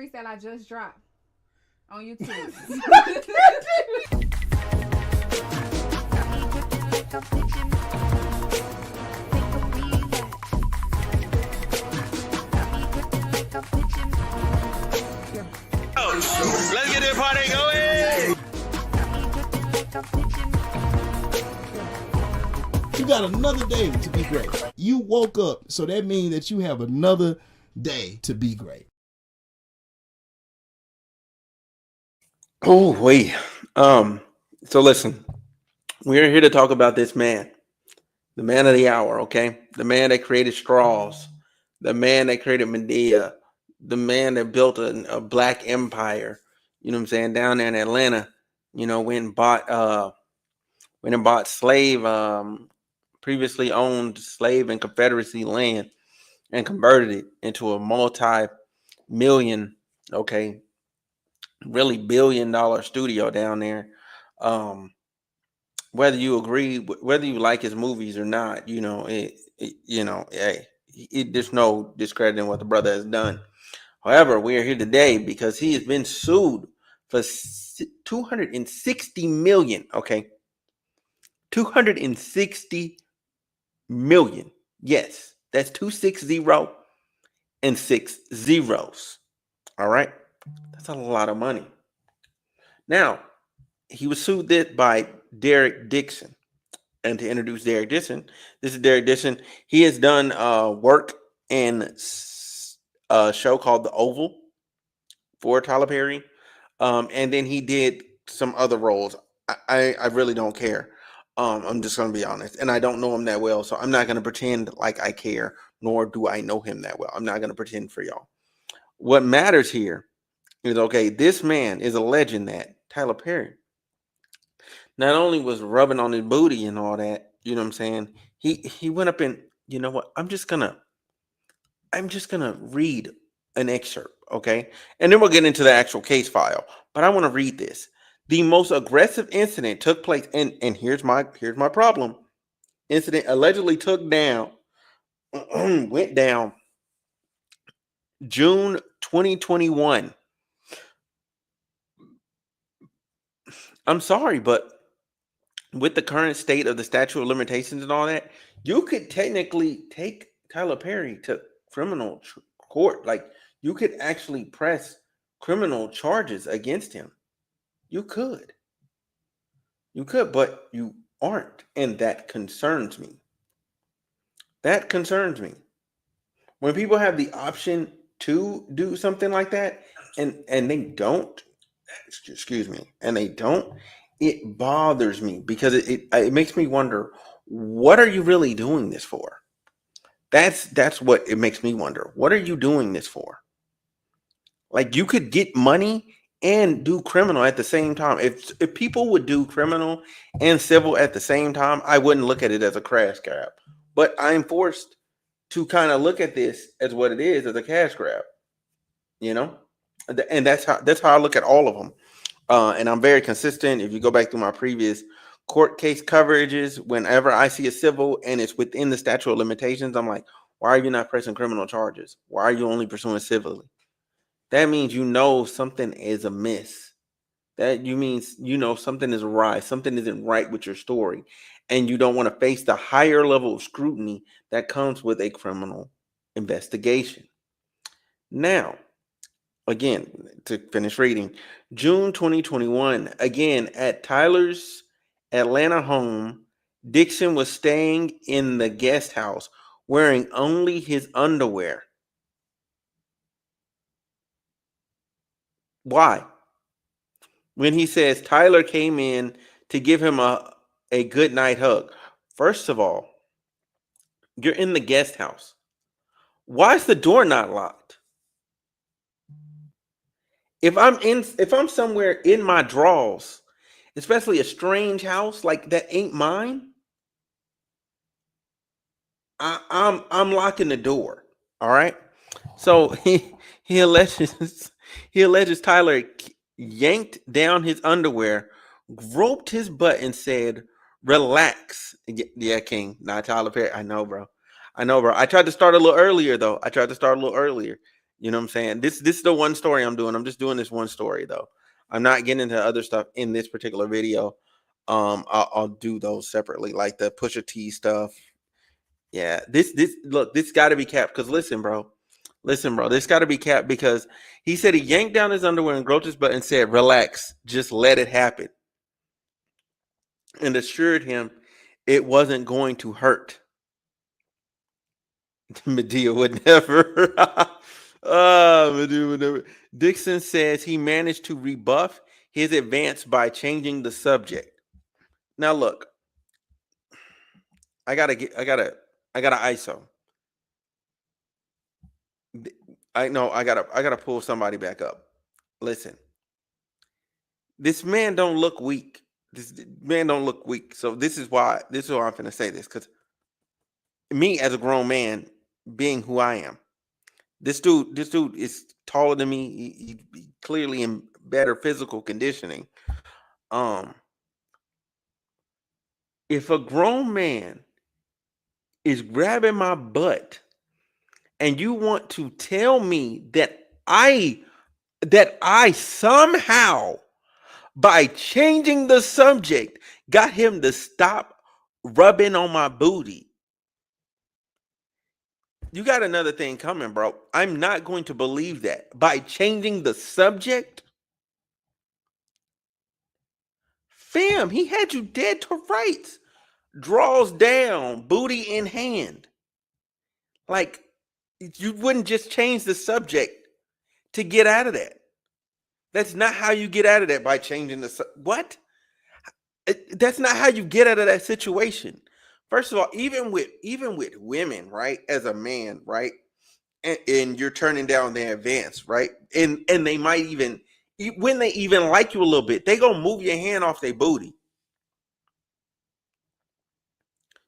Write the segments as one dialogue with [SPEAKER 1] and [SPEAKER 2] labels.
[SPEAKER 1] freestyle I just dropped on YouTube.
[SPEAKER 2] Let's get this party going.
[SPEAKER 3] You got another day to be great. You woke up, so that means that you have another day to be great.
[SPEAKER 2] Oh, wait. So listen, we're here to talk about this man, the man of the hour, okay? The man that created straws, the man that created Medea, the man that built a black empire, you know what I'm saying, down there in Atlanta, you know, went and bought slave, previously owned slave and Confederacy land and converted it into a multi-million, okay, really $billion studio down there. Whether you agree, whether you like his movies or not, hey, there's no discrediting what the brother has done. However, we are here today because he has been sued for 260 million. Okay, 260 million. Yes, that's 260 and 6 zeros. All right, that's a lot of money. Now, he was sued by Derek Dixon. And to introduce Derek Dixon, this is Derek Dixon. He has done work in a show called The Oval for Tyler Perry. And then he did some other roles. I really don't care. I'm just going to be honest. And I don't know him that well, so I'm not going to pretend like I care, nor do I know him that well. I'm not going to pretend for y'all. What matters here is, okay, this man is alleging that Tyler Perry not only was rubbing on his booty and all that, you know what I'm saying? He went up and, you know what? I'm just gonna read an excerpt, okay? And then we'll get into the actual case file. But I want to read this. The most aggressive incident took place, and here's my problem. Incident allegedly went down June 2021. I'm sorry, but with the current state of the statute of limitations and all that, you could technically take Tyler Perry to criminal court. Like, you could actually press criminal charges against him. You could, but you aren't. And that concerns me. That concerns me. When people have the option to do something like that and they don't, excuse me, and they don't, it bothers me because it makes me wonder, what are you really doing this for? That's what it makes me wonder. What are you doing this for? Like, you could get money and do criminal at the same time. If people would do criminal and civil at the same time, I wouldn't look at it as a crash grab. But I'm forced to kind of look at this as what it is, as a cash grab. You know? And that's how I look at all of them. And I'm very consistent. If you go back through my previous court case coverages, whenever I see a civil and it's within the statute of limitations, I'm like, why are you not pressing criminal charges? Why are you only pursuing civilly? That means something is amiss. That means something is awry. Something isn't right with your story. And you don't want to face the higher level of scrutiny that comes with a criminal investigation. Now, again, to finish reading, June 2021, again, at Tyler's Atlanta home, Dixon was staying in the guest house wearing only his underwear. Why? When he says Tyler came in to give him a good night hug. First of all, you're in the guest house. Why is the door not locked? If I'm somewhere in my drawers, especially a strange house like that ain't mine, I'm locking the door. All right. So he alleges Tyler yanked down his underwear, groped his butt, and said, "Relax." Yeah, King, not Tyler Perry. I know, bro. I tried to start a little earlier, though. You know what I'm saying? This is the one story I'm doing. I'm just doing this one story though. I'm not getting into other stuff in this particular video. I'll do those separately, like the Pusha T stuff. Yeah, this got to be capped. Because listen, bro, this got to be capped because he said he yanked down his underwear and groped his butt and said, "Relax, just let it happen," and assured him it wasn't going to hurt. Medea would never. Medea would never. Dixon says he managed to rebuff his advance by changing the subject. Now look, I gotta ISO. I gotta pull somebody back up. Listen, this man don't look weak. This man don't look weak. So this is why I'm gonna say this, because me as a grown man, being who I am, this dude is taller than me. He clearly in better physical conditioning. If a grown man is grabbing my butt and you want to tell me that I somehow, by changing the subject, got him to stop rubbing on my booty, you got another thing coming, bro. I'm not going to believe that. By changing the subject, fam, he had you dead to rights. Draws down, booty in hand. Like, you wouldn't just change the subject to get out of that. That's not how you get out of that, by changing the what? That's not how you get out of that situation. First of all, even with women, right? As a man, right? And you're turning down their advance, right? And they might even, when they even like you a little bit, they gonna move your hand off their booty.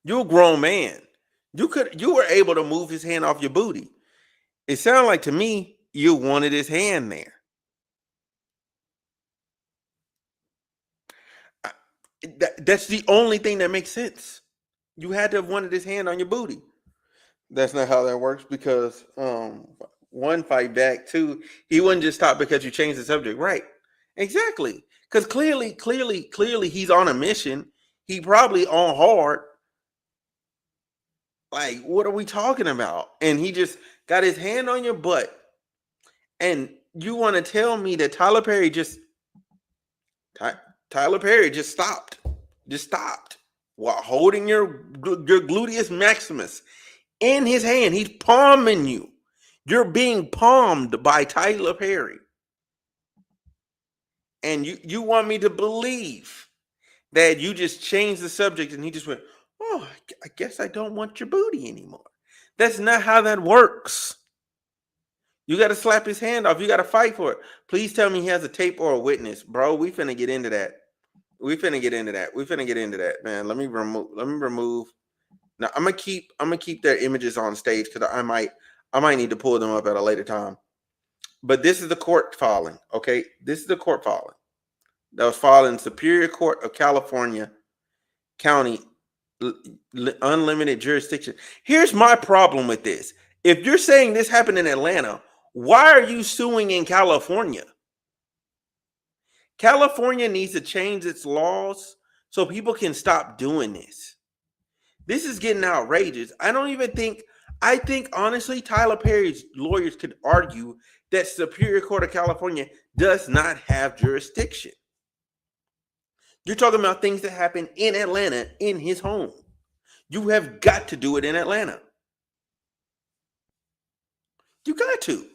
[SPEAKER 2] You're a grown man. You were able to move his hand off your booty. It sounded like to me you wanted his hand there. That's the only thing that makes sense. You had to have wanted his hand on your booty. That's not how that works, because one, fight back. Two, he wouldn't just stop because you changed the subject. Right. Exactly. Because clearly he's on a mission. He probably on hard. Like, what are we talking about? And he just got his hand on your butt. And you want to tell me that Tyler Perry just stopped. Just stopped while holding your gluteus maximus in his hand. He's palming you. You're being palmed by Tyler Perry. And you want me to believe that you just changed the subject and he just went, "Oh, I guess I don't want your booty anymore." That's not how that works. You got to slap his hand off. You got to fight for it. Please tell me he has a tape or a witness. Bro, we finna get into that. We finna get into that, man. Let me remove. Now I'm gonna keep their images on stage, because I might need to pull them up at a later time. But this is the court filing, okay? This is the court filing that was filed in Superior Court of California County, unlimited jurisdiction. Here's my problem with this. If you're saying this happened in Atlanta, why are you suing in California? California needs to change its laws so people can stop doing this. This is getting outrageous. I think honestly, Tyler Perry's lawyers could argue that Superior Court of California does not have jurisdiction. You're talking about things that happen in Atlanta, in his home. You have got to do it in Atlanta. You got to.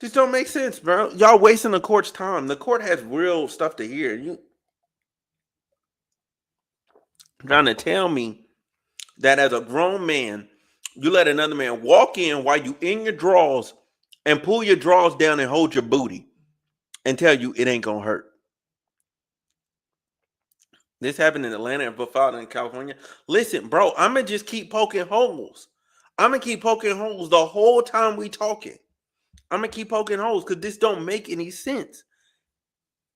[SPEAKER 2] This don't make sense, bro. Y'all wasting the court's time. The court has real stuff to hear. You trying to tell me that as a grown man, you let another man walk in while you in your drawers and pull your drawers down and hold your booty and tell you it ain't gonna hurt. This happened in Atlanta and filed in California. Listen, bro, I'm gonna just keep poking holes. I'm gonna keep poking holes the whole time we talking. I'm gonna keep poking holes because this don't make any sense.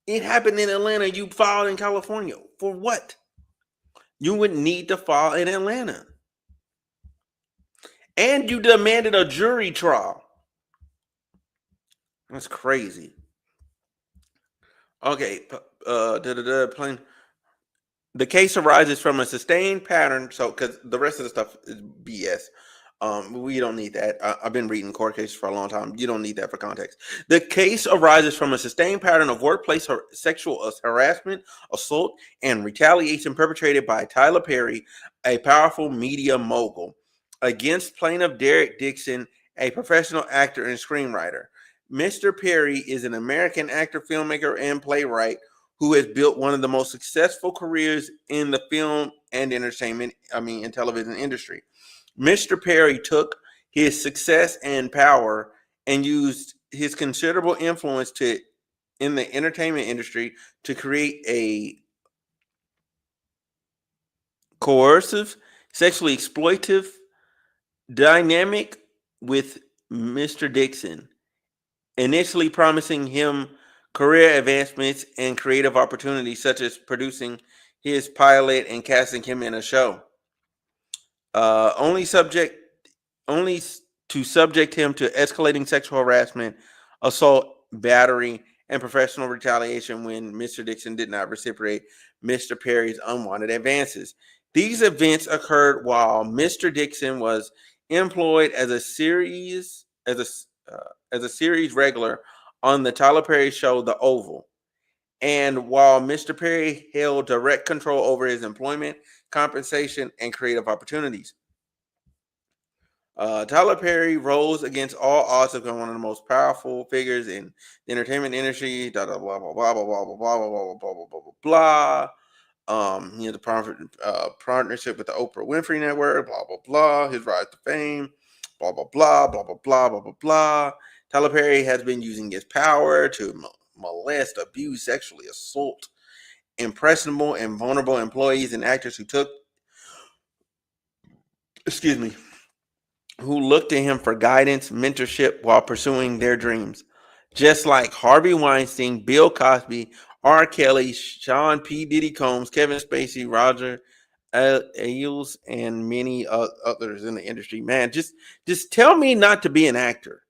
[SPEAKER 2] It happened in Atlanta. You filed in California. For what? You would need to file in Atlanta. And you demanded a jury trial. That's crazy. Okay, plain. The case arises from a sustained pattern. So, because the rest of the stuff is BS. We don't need that. I've been reading court cases for a long time. You don't need that for context. The case arises from a sustained pattern of workplace sexual harassment, assault, and retaliation perpetrated by Tyler Perry, a powerful media mogul, against plaintiff Derek Dixon, a professional actor and screenwriter. Mr. Perry is an American actor, filmmaker, and playwright who has built one of the most successful careers in the film and and television industry. Mr. Perry took his success and power and used his considerable influence in the entertainment industry to create a coercive, sexually exploitive dynamic with Mr. Dixon, initially promising him career advancements and creative opportunities, such as producing his pilot and casting him in a show. Only to subject him to escalating sexual harassment, assault, battery, and professional retaliation when Mr. Dixon did not reciprocate Mr. Perry's unwanted advances. These events occurred while Mr. Dixon was employed as a series regular on the Tyler Perry show, The Oval, and while Mr. Perry held direct control over his employment, compensation, and creative opportunities. Tyler Perry rose against all odds to become one of the most powerful figures in the entertainment industry. Blah blah blah blah blah blah blah blah blah blah blah blah blah blah. He had a partnership with the Oprah Winfrey Network. Blah blah blah. His rise to fame. Blah blah blah blah blah blah blah blah blah. Tyler Perry has been using his power to molest, abuse, sexually assault impressionable and vulnerable employees and actors who looked to him for guidance, mentorship while pursuing their dreams. Just like Harvey Weinstein, Bill Cosby, R. Kelly, Sean P. Diddy Combs, Kevin Spacey, Roger Ailes, and many others in the industry. Man, just tell me not to be an actor.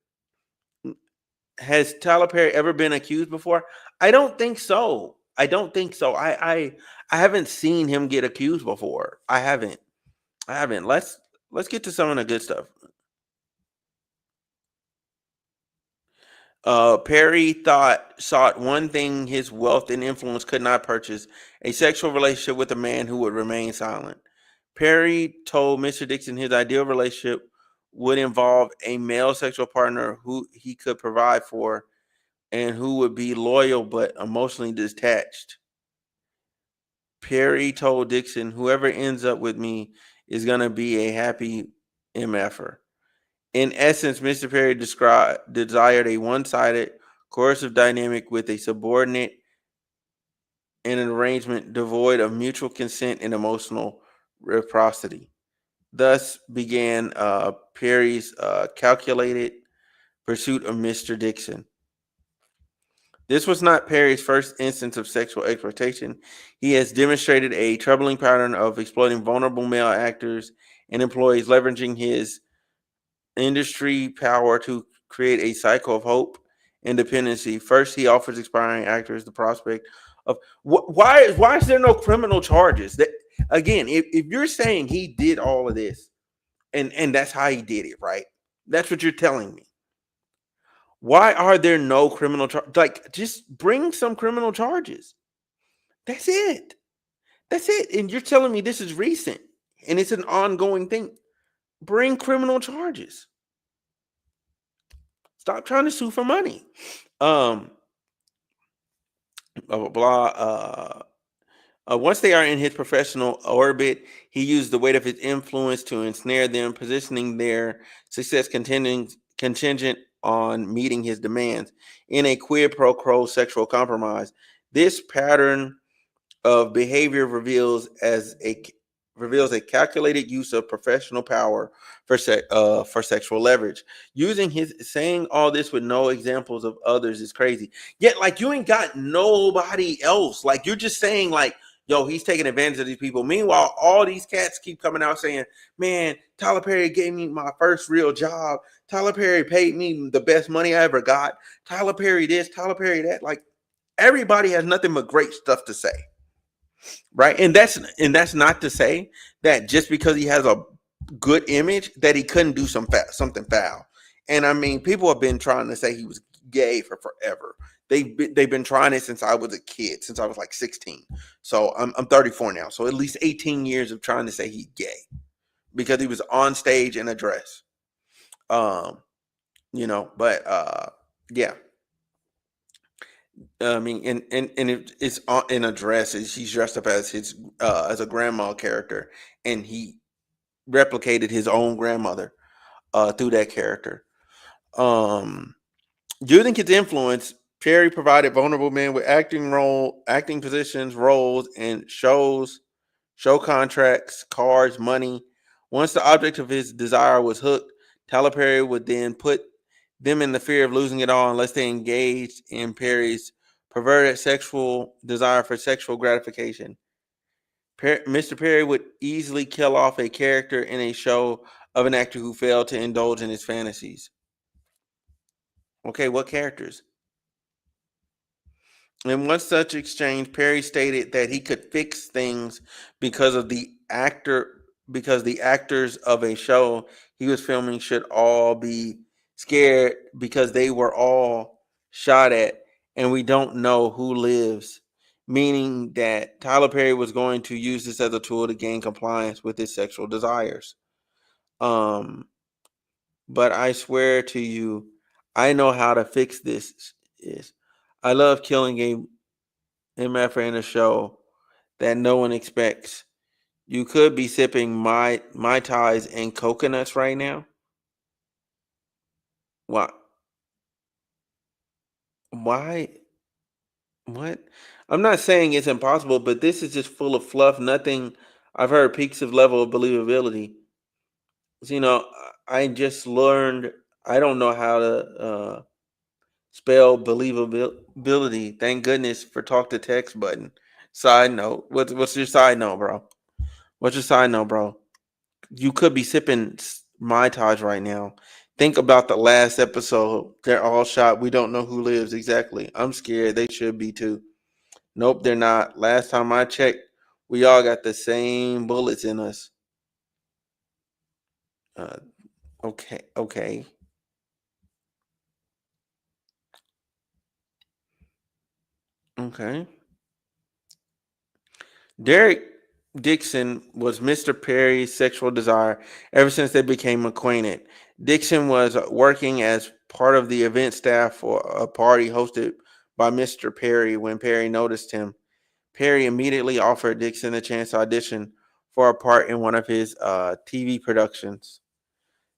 [SPEAKER 2] Has Tyler Perry ever been accused before? I don't think so. I haven't seen him get accused before. I haven't. Let's get to some of the good stuff. Perry sought one thing his wealth and influence could not purchase: a sexual relationship with a man who would remain silent. Perry told Mr. Dixon his ideal relationship would involve a male sexual partner who he could provide for and who would be loyal but emotionally detached. Perry told Dixon, whoever ends up with me is going to be a happy MFer. In essence, Mr. Perry desired a one-sided, coercive dynamic with a subordinate and an arrangement devoid of mutual consent and emotional reciprocity. Thus began Perry's calculated pursuit of Mr. Dixon. This was not Perry's first instance of sexual exploitation. He has demonstrated a troubling pattern of exploiting vulnerable male actors and employees, leveraging his industry power to create a cycle of hope and dependency. First, he offers aspiring actors the prospect of why is there no criminal charges? That again, if you're saying he did all of this and that's how he did it, right? That's what you're telling me. Why are there no criminal charges? Like, just bring some criminal charges. That's it. And you're telling me this is recent and it's an ongoing thing. Bring criminal charges. Stop trying to sue for money. Blah blah blah. Once they are in his professional orbit, he used the weight of his influence to ensnare them, positioning their success contingent on meeting his demands in a quid pro quo sexual compromise. This pattern of behavior reveals a calculated use of professional power for sexual leverage. Saying all this with no examples of others is crazy. Yet, like, you ain't got nobody else. Like, you're just saying, like, yo, he's taking advantage of these people. Meanwhile, all these cats keep coming out saying, man, Tyler Perry gave me my first real job. Tyler Perry paid me the best money I ever got. Tyler Perry this, Tyler Perry that. Like, everybody has nothing but great stuff to say. Right? And that's not to say that just because he has a good image that he couldn't do something foul. And I mean, people have been trying to say he was gay for forever. They've been trying it since I was a kid, since I was like 16. So I'm 34 now. So at least 18 years of trying to say he's gay because he was on stage in a dress. But yeah. I mean, and it's in a dress. He's dressed up as his as a grandma character, and he replicated his own grandmother through that character. Using his influence, Perry provided vulnerable men with acting positions, roles, and show contracts, cars, money. Once the object of his desire was hooked, Tyler Perry would then put them in the fear of losing it all unless they engaged in Perry's perverted sexual desire for sexual gratification. Mr. Perry would easily kill off a character in a show of an actor who failed to indulge in his fantasies. Okay, what characters? In one such exchange, Perry stated that he could fix things because the actors of a show he was filming should all be scared because they were all shot at and we don't know who lives, meaning that Tyler Perry was going to use this as a tool to gain compliance with his sexual desires. But I swear to you, I know how to fix this. I love killing a MF in a show that no one expects. You could be sipping my ties and coconuts right now. Why? Why? What? I'm not saying it's impossible, but this is just full of fluff. Nothing. I've heard peaks of level of believability. So, I just learned. I don't know how to spell believability. Thank goodness for talk to text button. Side note. What's your side note, bro? What's your side note, bro? You could be sipping Mai Tais right now. Think about the last episode. They're all shot. We don't know who lives exactly. I'm scared. They should be too. Nope, they're not. Last time I checked, we all got the same bullets in us. Okay. Okay. Derek Dixon was Mr. Perry's sexual desire ever since they became acquainted. Dixon was working as part of the event staff for a party hosted by Mr. Perry when Perry noticed him. Perry immediately offered Dixon a chance to audition for a part in one of his TV productions.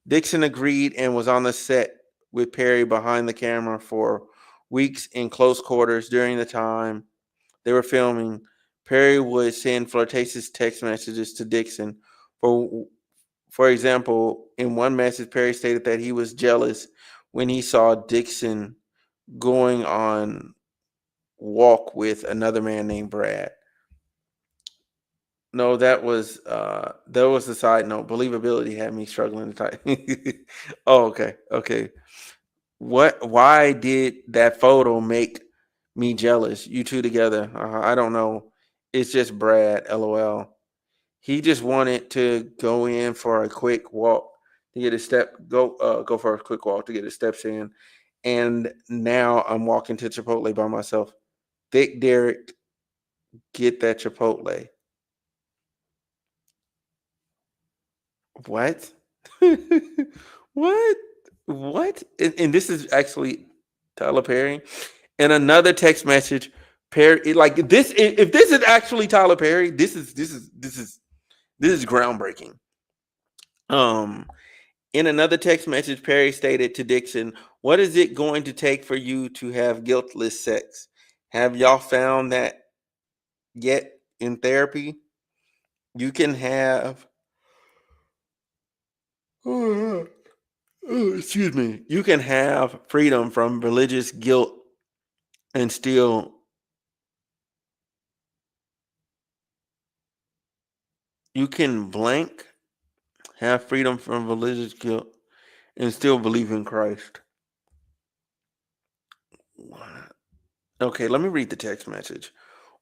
[SPEAKER 2] Dixon agreed and was on the set with Perry behind the camera for weeks in close quarters. During the time they were filming, Perry would send flirtatious text messages to Dixon. For example, in one message, Perry stated that he was jealous when he saw Dixon going on walk with another man named Brad. No, that was the side note. Believability had me struggling to type. Oh, okay. Why did that photo make me jealous? You two together. I don't know. It's just Brad, LOL. He just wanted to go in for a quick walk to get his go for a quick walk to get his steps in. And now I'm walking to Chipotle by myself. Thick Derek, get that Chipotle. What? What? What? And this is actually Tyler Perry. And another text message, Perry, like this. If this is actually Tyler Perry, this is groundbreaking. In another text message, Perry stated to Dixon, "What is it going to take for you to have guiltless sex? Have y'all found that yet in therapy? You can have." Excuse me. You can have freedom from religious guilt and still You can blank, have freedom from religious guilt, and still believe in Christ. Okay, let me read the text message.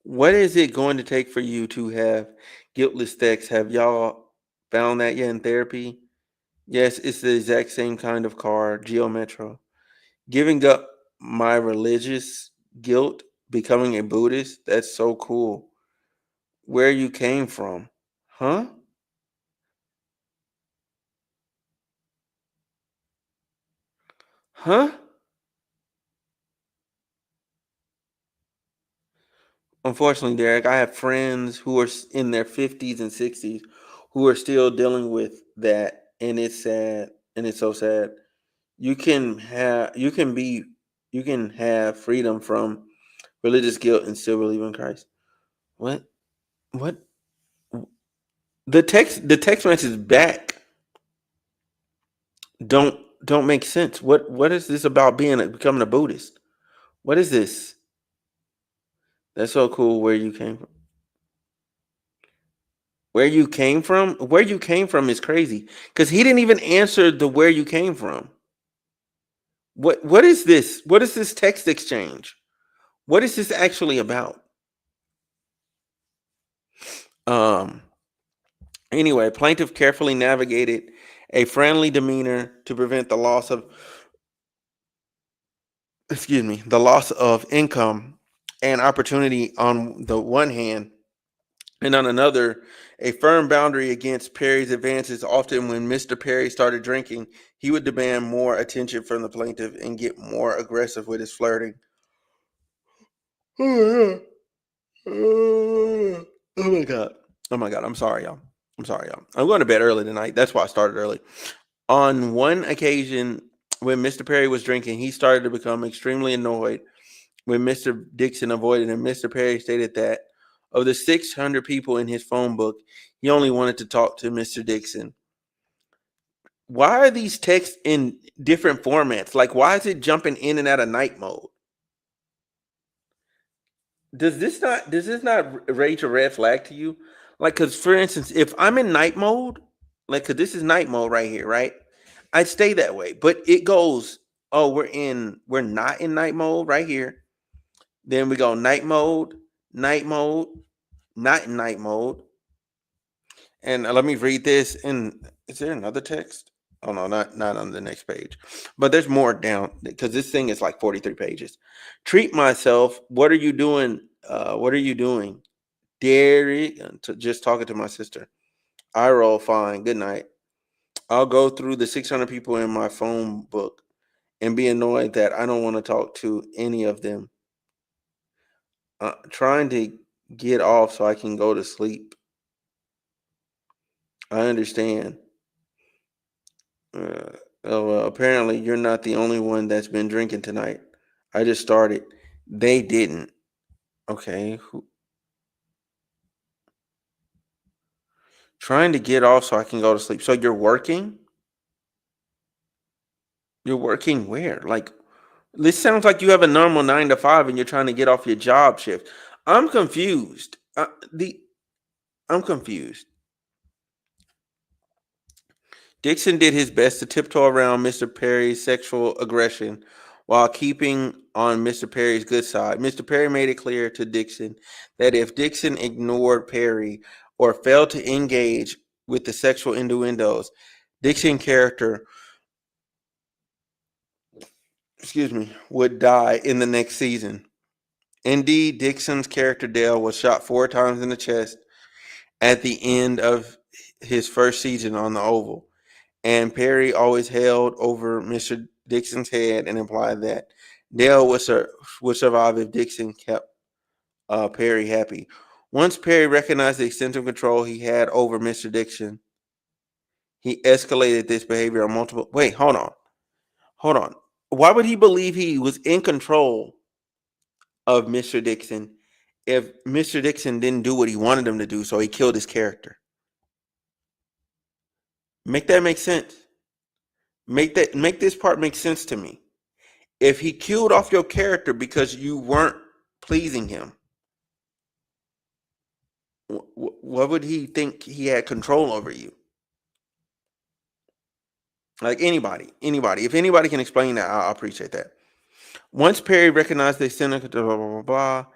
[SPEAKER 2] What is it going to take for you to have guiltless sex? Have y'all found that yet in therapy? Yes, it's the exact same kind of car, Geo Metro. Giving up my religious guilt, becoming a Buddhist, that's so cool. Where you came from? Huh? Huh? Unfortunately, Derek, I have friends who are in their 50s and 60s who are still dealing with that, and it's sad, and it's so sad. You can have freedom from religious guilt and still believe in Christ. What? What? The text message back don't don't make sense. What is this about becoming a Buddhist? What is this? That's so cool. Where you came from? Where you came from? Where you came from is crazy because he didn't even answer the where you came from. What is this? What is this text exchange? What is this actually about? Um. Anyway, plaintiff carefully navigated a friendly demeanor to prevent the loss of income and opportunity on the one hand, and on another, a firm boundary against Perry's advances. Often when Mr. Perry started drinking, he would demand more attention from the plaintiff and get more aggressive with his flirting. Oh my god. Oh my god. I'm sorry, y'all. I'm going to bed early tonight. That's why I started early. On one occasion, when Mr. Perry was drinking, he started to become extremely annoyed when Mr. Dixon avoided him. Mr. Perry stated that of the 600 people in his phone book, he only wanted to talk to Mr. Dixon. Why are these texts in different formats? Like, why is it jumping in and out of night mode? Does this not raise a red flag to you? Like, because for instance, if I'm in night mode, like, because this is night mode right here, right? I'd stay that way, but it goes, oh, we're not in night mode right here. Then we go night mode, not in night mode. And let me read this. And is there another text? Oh no, not on the next page. But there's more down because this thing is like 43 pages. Treat myself. What are you doing? What are you doing? Derek, just talking to my sister. I roll fine. Good night. I'll go through the 600 people in my phone book and be annoyed that I don't want to talk to any of them. Trying to get off so I can go to sleep. I understand. Well, apparently you're not the only one that's been drinking tonight. I just started. They didn't. Okay. Trying to get off so I can go to sleep. So you're working? You're working where? Like, this sounds like you have a normal 9 to 5 and you're trying to get off your job shift. I'm confused. I'm confused. Dixon did his best to tiptoe around Mr. Perry's sexual aggression while keeping on Mr. Perry's good side. Mr. Perry made it clear to Dixon that if Dixon ignored Perry or failed to engage with the sexual innuendos, Dixon's character, would die in the next season. Indeed, Dixon's character Dale was shot 4 times in the chest at the end of his first season on the Oval. And Perry always held over Mr. Dixon's head and implied that Dale would survive if Dixon kept Perry happy. Once Perry recognized the extensive control he had over Mr. Dixon, he escalated this behavior on multiple. Wait, hold on. Why would he believe he was in control of Mr. Dixon if Mr. Dixon didn't do what he wanted him to do, so he killed his character? Make that make sense. Make this part make sense to me. If he killed off your character because you weren't pleasing him, What would he think he had control over you? Like anybody. If anybody can explain that, I'll appreciate that. Once Perry recognized the extent of blah, blah, blah, blah,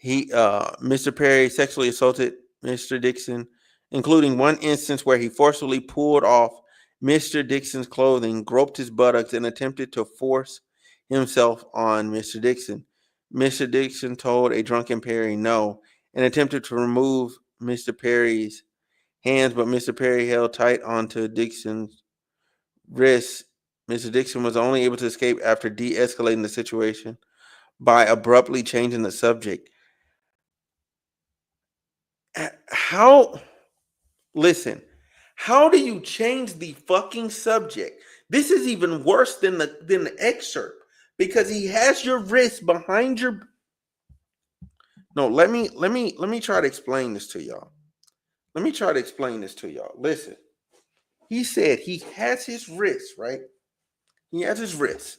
[SPEAKER 2] Mr. Perry sexually assaulted Mr. Dixon, including one instance where he forcefully pulled off Mr. Dixon's clothing, groped his buttocks, and attempted to force himself on Mr. Dixon. Mr. Dixon told a drunken Perry no and attempted to remove Mr. Perry's hands, but Mr. Perry held tight onto Dixon's wrists. Mr. Dixon was only able to escape after de-escalating the situation by abruptly changing the subject. Listen, how do you change the fucking subject? This is even worse than the excerpt because he has your wrist behind your. No, let me try to explain this to y'all. Listen, he said he has his wrist, right? He has his wrist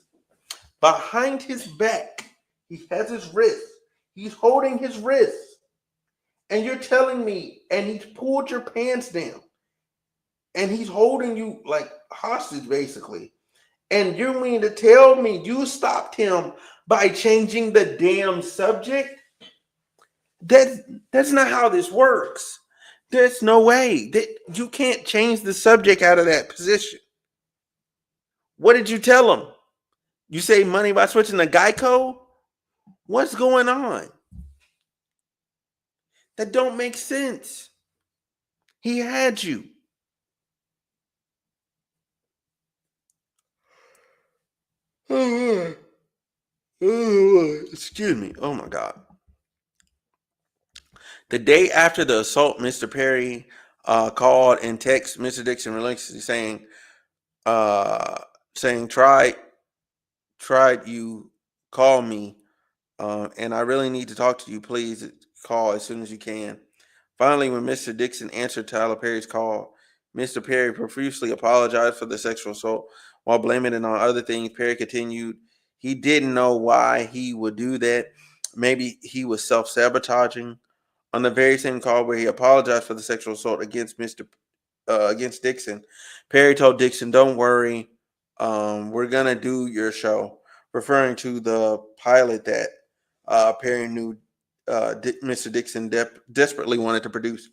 [SPEAKER 2] behind his back. He has his wrist. He's holding his wrist. And you're telling me, and he's pulled your pants down. And he's holding you like hostage, basically. And you mean to tell me you stopped him by changing the damn subject? That's not how this works. There's no way that you can't change the subject out of that position. What did you tell him? You save money by switching to Geico? What's going on? That don't make sense. He had you. Excuse me. Oh my God. The day after the assault, Mr. Perry called and texted Mr. Dixon relentlessly saying, tried you call me, and I really need to talk to you. Please call as soon as you can. Finally, when Mr. Dixon answered Tyler Perry's call, Mr. Perry profusely apologized for the sexual assault while blaming it on other things. Perry continued, he didn't know why he would do that. Maybe he was self-sabotaging. On the very same call where he apologized for the sexual assault against against Dixon, Perry told Dixon, "Don't worry, we're gonna do your show," referring to the pilot that Perry knew Mr. Dixon desperately wanted to produce.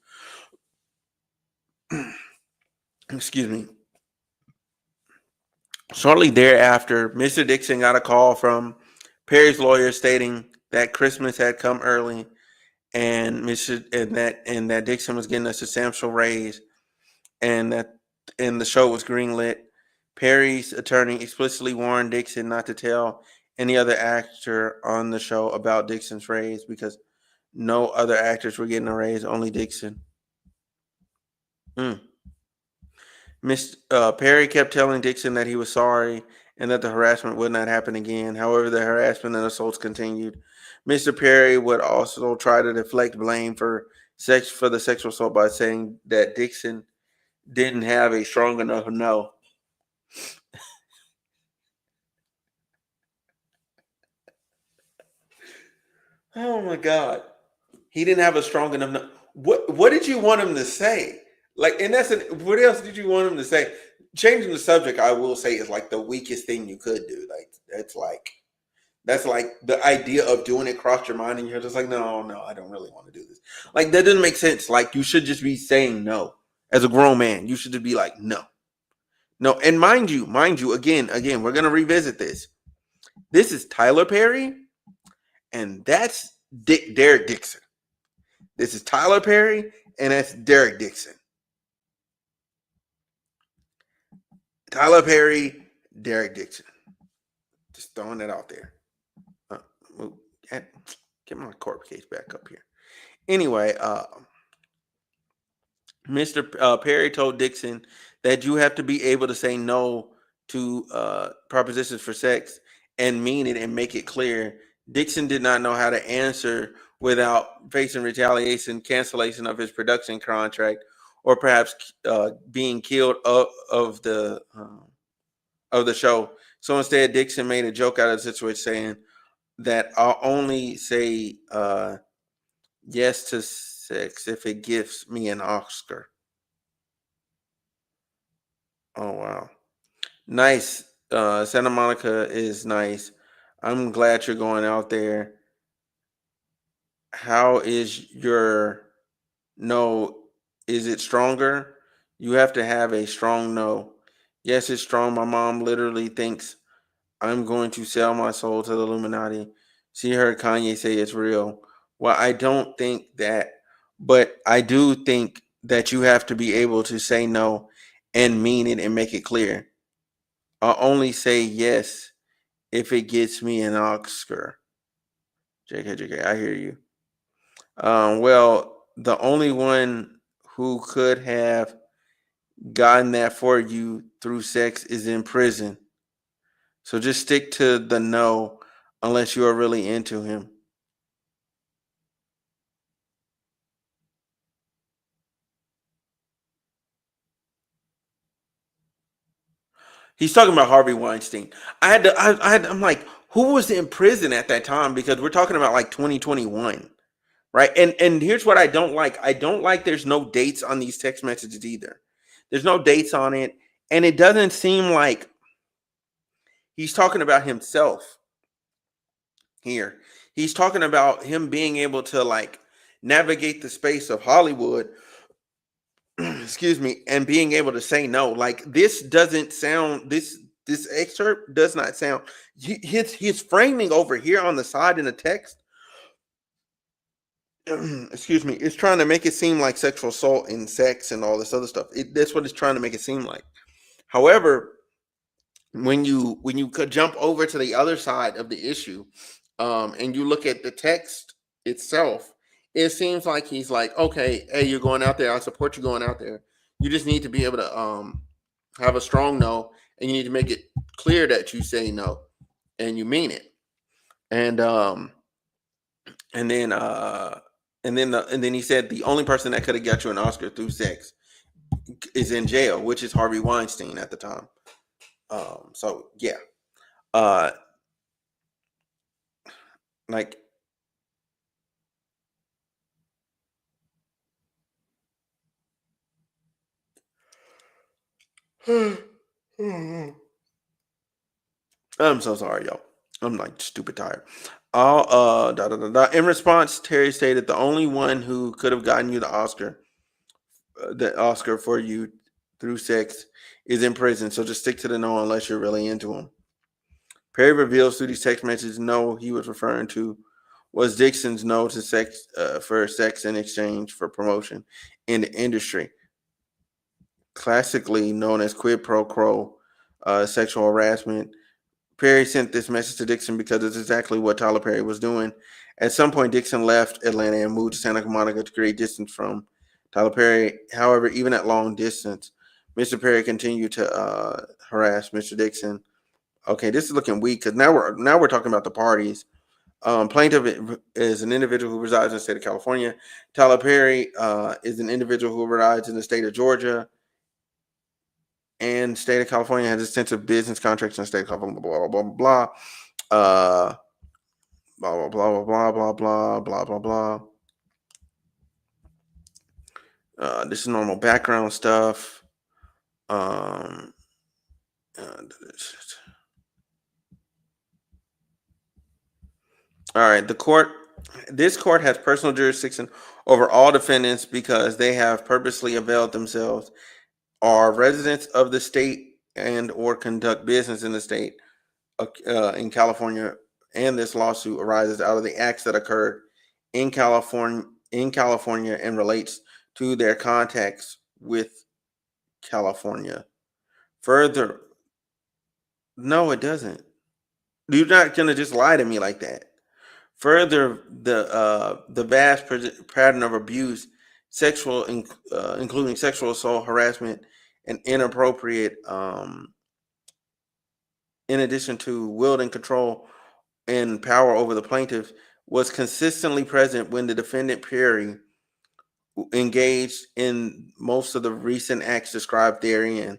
[SPEAKER 2] Excuse me. Shortly thereafter, Mr. Dixon got a call from Perry's lawyer stating that Christmas had come early and that Dixon was getting a substantial raise and the show was greenlit. Perry's attorney explicitly warned Dixon not to tell any other actor on the show about Dixon's raise because no other actors were getting a raise, only Dixon. Perry kept telling Dixon that he was sorry and that the harassment would not happen again. However, the harassment and assaults continued. Mr. Perry would also try to deflect blame for the sexual assault by saying that Dixon didn't have a strong enough no. Oh my God. He didn't have a strong enough no. What did you want him to say? Like, and what else did you want him to say? Changing the subject, I will say, is like the weakest thing you could do. Like, that's like the idea of doing it crossed your mind and you're just like, no, I don't really want to do this. Like, that doesn't make sense. Like, you should just be saying no. As a grown man, you should just be like, no. And mind you, again, we're going to revisit this. This is Tyler Perry, and that's Derek Dixon. This is Tyler Perry, and that's Derek Dixon. Tyler Perry, Derek Dixon. Just throwing that out there. Get my court case back up here. Anyway, Mr. Perry told Dixon that you have to be able to say no to propositions for sex and mean it and make it clear. Dixon did not know how to answer without facing retaliation, cancellation of his production contract, or perhaps being killed of the show. So instead, Dixon made a joke out of the situation, saying that I'll only say yes to sex if it gives me an Oscar. Oh wow. Nice. Santa Monica is nice. I'm glad you're going out there. How is your no? Is it stronger? You have to have a strong no. Yes, it's strong. My mom literally thinks I'm going to sell my soul to the Illuminati. She heard Kanye say it's real. Well, I don't think that, but I do think that you have to be able to say no and mean it and make it clear. I'll only say yes if it gets me an Oscar. JK, I hear you. Well, the only one who could have gotten that for you through sex is in prison. So just stick to the no unless you are really into him. He's talking about Harvey Weinstein. I'm like, who was in prison at that time? Because we're talking about like 2021, right? And here's what I don't like. I don't like there's no dates on these text messages either. There's no dates on it, and it doesn't seem like he's talking about himself here. He's talking about him being able to like navigate the space of Hollywood, excuse me, and being able to say no. Like this doesn't sound this excerpt does not sound his framing over here on the side in the text. Excuse me, it's trying to make it seem like sexual assault and sex and all this other stuff. That's what it's trying to make it seem like. However, when you could jump over to the other side of the issue, and you look at the text itself, it seems like he's like, okay, hey, you're going out there. I support you going out there. You just need to be able to have a strong no, and you need to make it clear that you say no and you mean it. And and then and then he said the only person that could have got you an Oscar through sex is in jail, which is Harvey Weinstein at the time. So yeah. Like I'm so sorry, y'all. I'm like stupid tired. In response, Terry stated the only one who could have gotten you the Oscar for you through sex, is in prison. So just stick to the no unless you're really into him. Perry reveals through these text messages no he was referring to was Dixon's no to sex for sex in exchange for promotion in the industry, classically known as quid pro quo sexual harassment. Perry sent this message to Dixon because it's exactly what Tyler Perry was doing. At some point, Dixon left Atlanta and moved to Santa Monica to create distance from Tyler Perry. However, even at long distance, Mr. Perry continued to harass Mr. Dixon. Okay, this is looking weak because now we're talking about the parties. Plaintiff is an individual who resides in the state of California. Tyler Perry is an individual who resides in the state of Georgia. And state of California has extensive business contracts in the state of California, blah, blah, blah, blah, blah, blah, blah, blah, blah, blah, blah, blah, blah. This is normal background stuff. All right, this court has personal jurisdiction over all defendants because they have purposely availed themselves, are residents of the state and or conduct business in the state in California, and this lawsuit arises out of the acts that occurred in California and relates to their contacts with California. Further, no, it doesn't. You're not gonna just lie to me like that. Further, the vast pattern of abuse, including sexual assault, harassment, and inappropriate, in addition to wielding control and power over the plaintiff, was consistently present when the defendant Perry engaged in most of the recent acts described herein,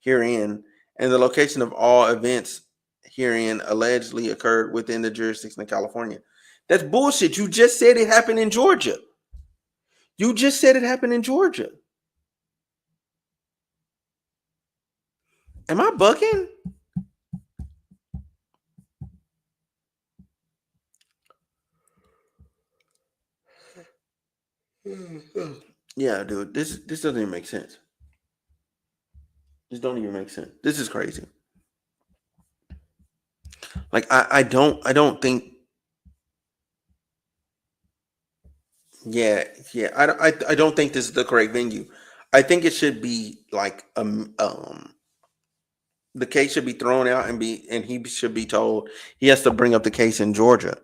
[SPEAKER 2] and the location of all events herein allegedly occurred within the jurisdiction of California. That's bullshit. You just said it happened in Georgia. You just said it happened in Georgia. Am I bugging? Yeah, dude. This doesn't even make sense. This don't even make sense. This is crazy. Like I don't think. Yeah. I don't think this is the correct venue. I think it should be like the case should be thrown out and he should be told he has to bring up the case in Georgia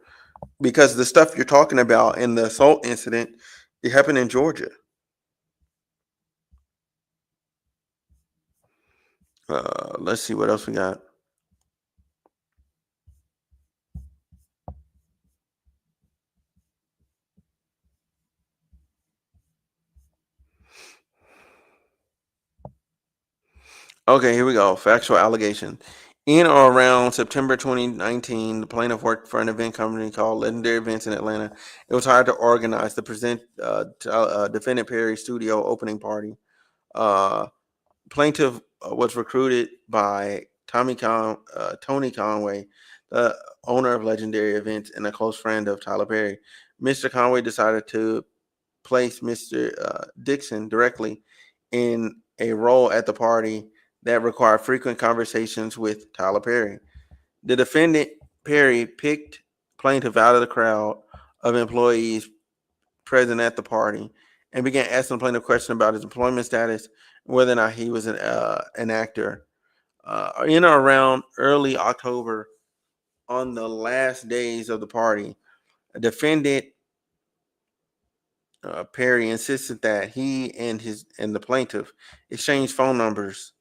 [SPEAKER 2] because the stuff you're talking about in the assault incident it happened in Georgia. Let's see what else we got. Okay, here we go. Factual allegation. In or around September 2019, the plaintiff worked for an event company called Legendary Events in Atlanta. It was hired to organize the defendant Perry studio opening party. Uh, Plaintiff was recruited by Tony Conway, the owner of Legendary Events and a close friend of Tyler Perry. Mr. Conway decided to place Mr. Dixon directly in a role at the party that required frequent conversations with Tyler Perry. The defendant, Perry, picked plaintiff out of the crowd of employees present at the party and began asking the plaintiff questions about his employment status and whether or not he was an actor. In or around early October, on the last days of the party, a defendant Perry insisted that he and the plaintiff exchanged phone numbers,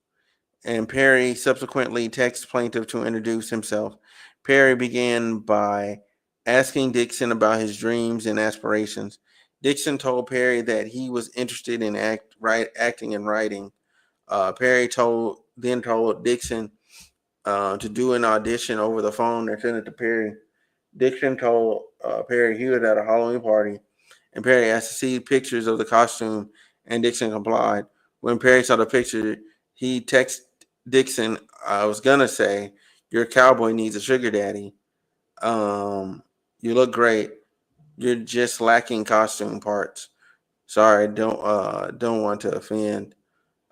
[SPEAKER 2] and Perry subsequently texted plaintiff to introduce himself. Perry began by asking Dixon about his dreams and aspirations. Dixon told Perry that he was interested in acting and writing. Perry then told Dixon to do an audition over the phone and send it to Perry. Dixon told Perry he was at a Halloween party, and Perry asked to see pictures of the costume, and Dixon complied. When Perry saw the picture, he texted Dixon, "I was gonna say your cowboy needs a sugar daddy. You look great. You're just lacking costume parts. Sorry, don't want to offend.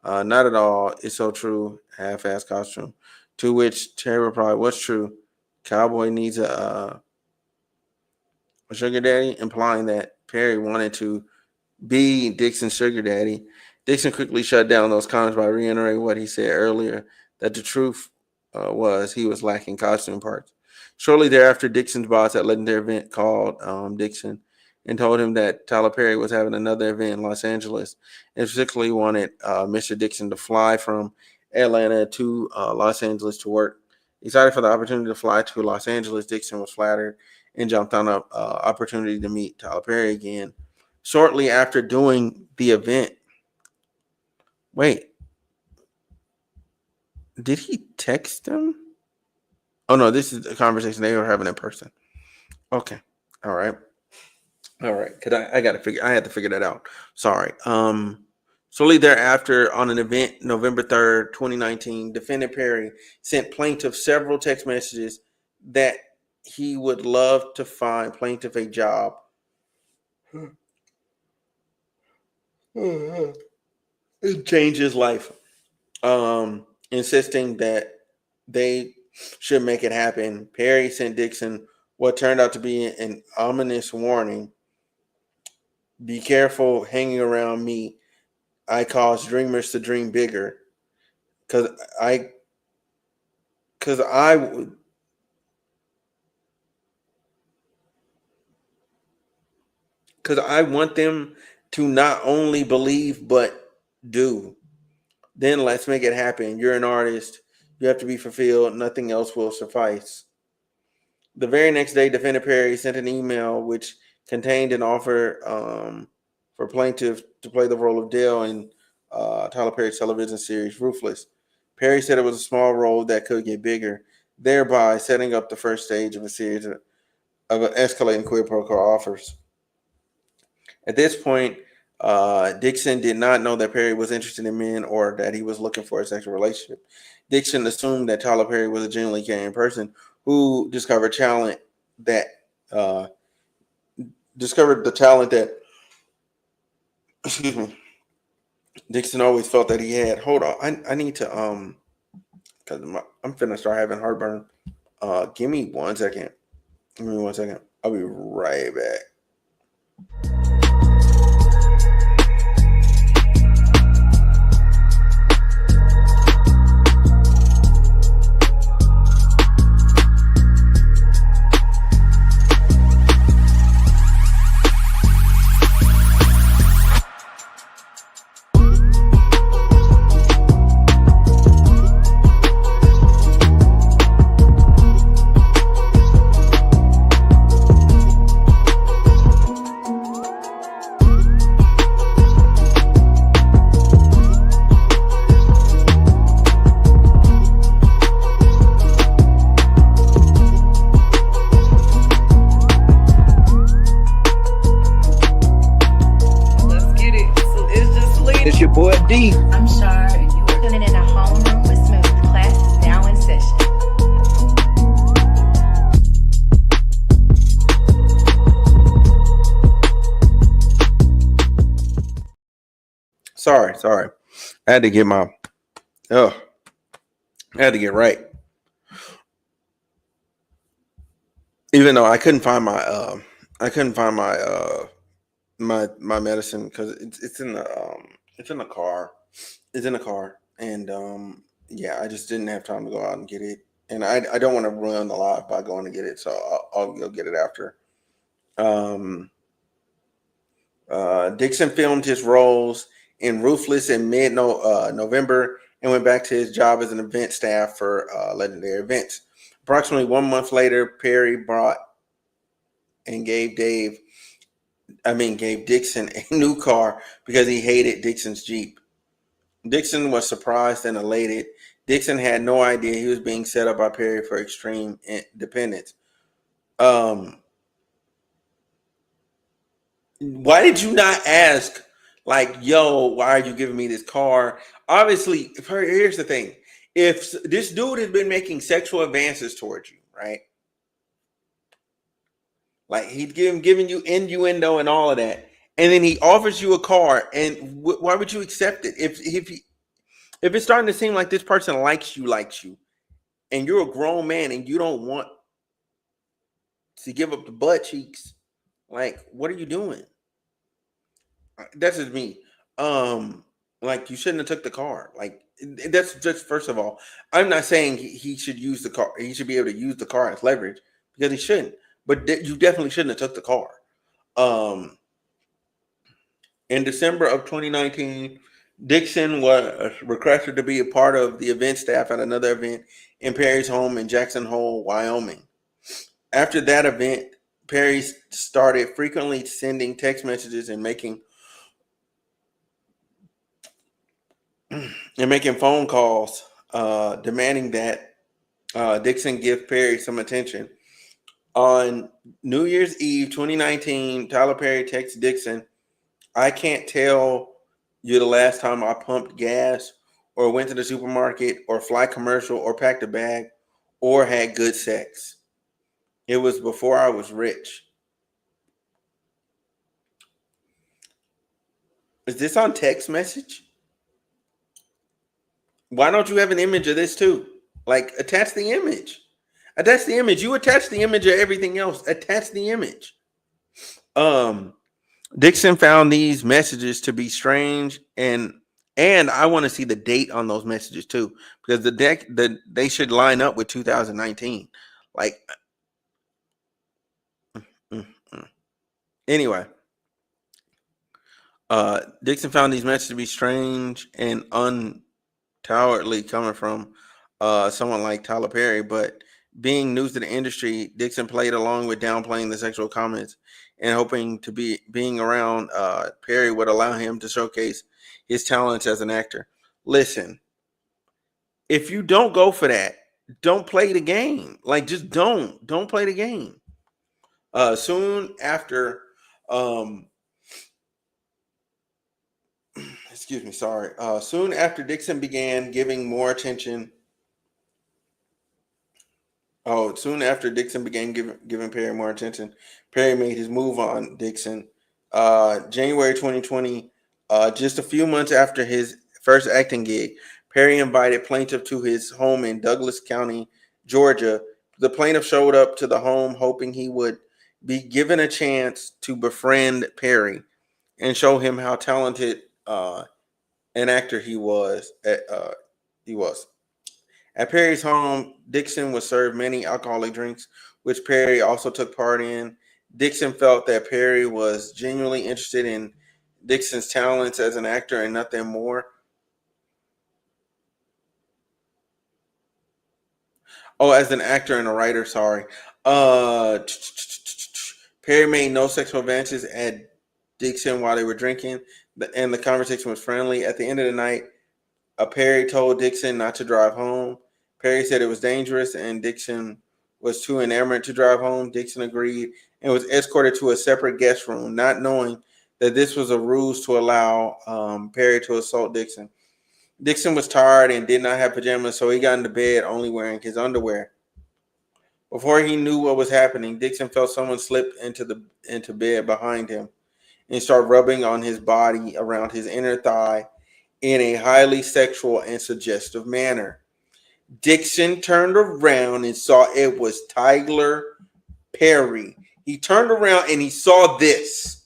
[SPEAKER 2] Not at all. It's so true. Half-ass costume." To which Terry replied, "What's true? Cowboy needs a sugar daddy," implying that Perry wanted to be Dixon's sugar daddy. Dixon quickly shut down those comments by reiterating what he said earlier, that the truth was he was lacking costume parts. Shortly thereafter, Dixon's boss at Legendary Event called Dixon and told him that Tyler Perry was having another event in Los Angeles and particularly wanted Mr. Dixon to fly from Atlanta to Los Angeles to work. Excited for the opportunity to fly to Los Angeles, Dixon was flattered and jumped on an opportunity to meet Tyler Perry again. Shortly after doing the event, wait, did he text them? Oh no, this is a conversation they were having in person. Okay, all right, Cause I had to figure that out. Sorry. Shortly thereafter, on an event, November 3rd, 2019, defendant Perry sent plaintiff several text messages that he would love to find plaintiff a job. Change his life. Insisting that they should make it happen. Perry sent Dixon what turned out to be an ominous warning. "Be careful hanging around me. I cause dreamers to dream bigger. Cause I, cause I, cause I want them to not only believe but do. Then let's make it happen. You're an artist. You have to be fulfilled. Nothing else will suffice." The very next day, defendant Perry sent an email which contained an offer for plaintiff to play the role of Dale in Tyler Perry's television series Ruthless. Perry said it was a small role that could get bigger, thereby setting up the first stage of a series of escalating quid pro quo offers. At this point, Dixon did not know that Perry was interested in men or that he was looking for a sexual relationship. Dixon assumed that Tyler Perry was a genuinely caring person who discovered the talent that excuse me. Dixon always felt that he had. Hold on, I need to because I'm finna start having heartburn. Give me 1 second. Give me 1 second. I'll be right back.
[SPEAKER 4] It's your boy D.
[SPEAKER 5] I'm Shar, and you are tuning in a Homeroom with Smooth. Class is now in session.
[SPEAKER 2] Sorry. I had to get right. Even though I couldn't find my my medicine because it's in the car. It's in the car, and yeah, I just didn't have time to go out and get it, and I don't want to ruin the live by going to get it, so I'll go get it after. Dixon filmed his roles in Ruthless in November and went back to his job as an event staff for legendary events. Approximately 1 month later, Perry brought and gave Dixon a new car because he hated Dixon's Jeep. Dixon was surprised and elated. Dixon had no idea he was being set up by Perry for extreme dependence. Why did you not ask, like, yo, why are you giving me this car? Obviously, here's the thing. If this dude has been making sexual advances towards you, right? Like, he's giving you innuendo and all of that. And then he offers you a car. And why would you accept it? If it's starting to seem like this person likes you, and you're a grown man and you don't want to give up the butt cheeks, like, what are you doing? That's just me. Like, you shouldn't have took the car. Like, that's just, first of all, I'm not saying he should use the car. He should be able to use the car as leverage because he shouldn't. But you definitely shouldn't have took the car. In December of 2019, Dixon was requested to be a part of the event staff at another event in Perry's home in Jackson Hole, Wyoming. After that event, Perry started frequently sending text messages and making phone calls, demanding that Dixon give Perry some attention. On New Year's Eve 2019, Tyler Perry texts Dixon, "I can't tell you the last time I pumped gas or went to the supermarket or fly commercial or packed a bag or had good sex. It was before I was rich." Is this on text message? Why don't you have an image of this too? Like, attach the image. Attach the image. You attach the image of everything else. Attach the image. Dixon found these messages to be strange, and I want to see the date on those messages too, because they should line up with 2019. Like, anyway, Dixon found these messages to be strange and untowardly coming from someone like Tyler Perry, but being new to the industry, Dixon played along with downplaying the sexual comments and hoping to being around Perry would allow him to showcase his talents as an actor. Listen, if you don't go for that, don't play the game. Like, just don't play the game. Soon after excuse me, sorry. Soon after Dixon began giving more attention. Soon after Dixon began giving Perry more attention, Perry made his move on Dixon. January 2020, just a few months after his first acting gig, Perry invited plaintiff to his home in Douglas County, Georgia. The plaintiff showed up to the home hoping he would be given a chance to befriend Perry and show him how talented an actor he was. He was. At Perry's home, Dixon was served many alcoholic drinks, which Perry also took part in. Dixon felt that Perry was genuinely interested in Dixon's talents as an actor and nothing more. Oh, as an actor and a writer, sorry. Perry made no sexual advances at Dixon while they were drinking, and the conversation was friendly. At the end of the night, Perry told Dixon not to drive home. Perry said it was dangerous and Dixon was too enamored to drive home. Dixon agreed and was escorted to a separate guest room, not knowing that this was a ruse to allow Perry to assault Dixon. Dixon was tired and did not have pajamas, so he got into bed only wearing his underwear. Before he knew what was happening, Dixon felt someone slip into bed behind him and start rubbing on his body around his inner thigh in a highly sexual and suggestive manner. Dixon turned around and saw it was Tyler Perry. He turned around and he saw this.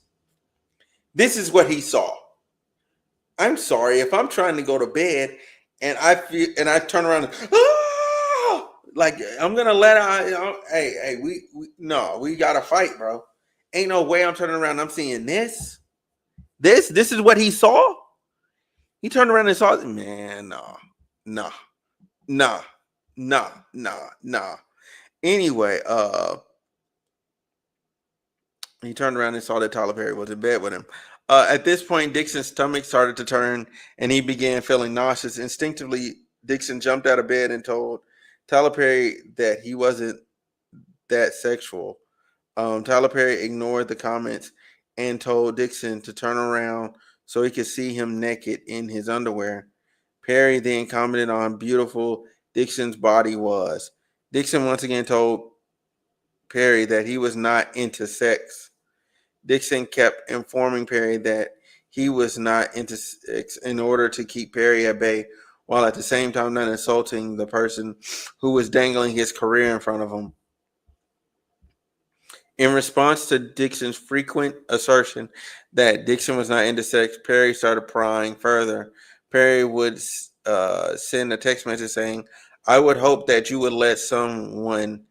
[SPEAKER 2] This is what he saw. I'm sorry if I'm trying to go to bed and I turn around and like I'm gonna let out. Hey, we gotta fight, bro. Ain't no way I'm turning around. I'm seeing this. This is what he saw. He turned around and saw it. Man, no. Anyway, he turned around and saw that Tyler Perry was in bed with him. At this point, Dixon's stomach started to turn, and he began feeling nauseous. Instinctively, Dixon jumped out of bed and told Tyler Perry that he wasn't that sexual. Tyler Perry ignored the comments and told Dixon to turn around so he could see him naked in his underwear. Perry then commented on how beautiful Dixon's body was. Dixon once again told Perry that he was not into sex. Dixon kept informing Perry that he was not into sex in order to keep Perry at bay, while at the same time not insulting the person who was dangling his career in front of him. In response to Dixon's frequent assertion that Dixon was not into sex, Perry started prying further. Perry would send a text message saying, "I would hope that you would let someone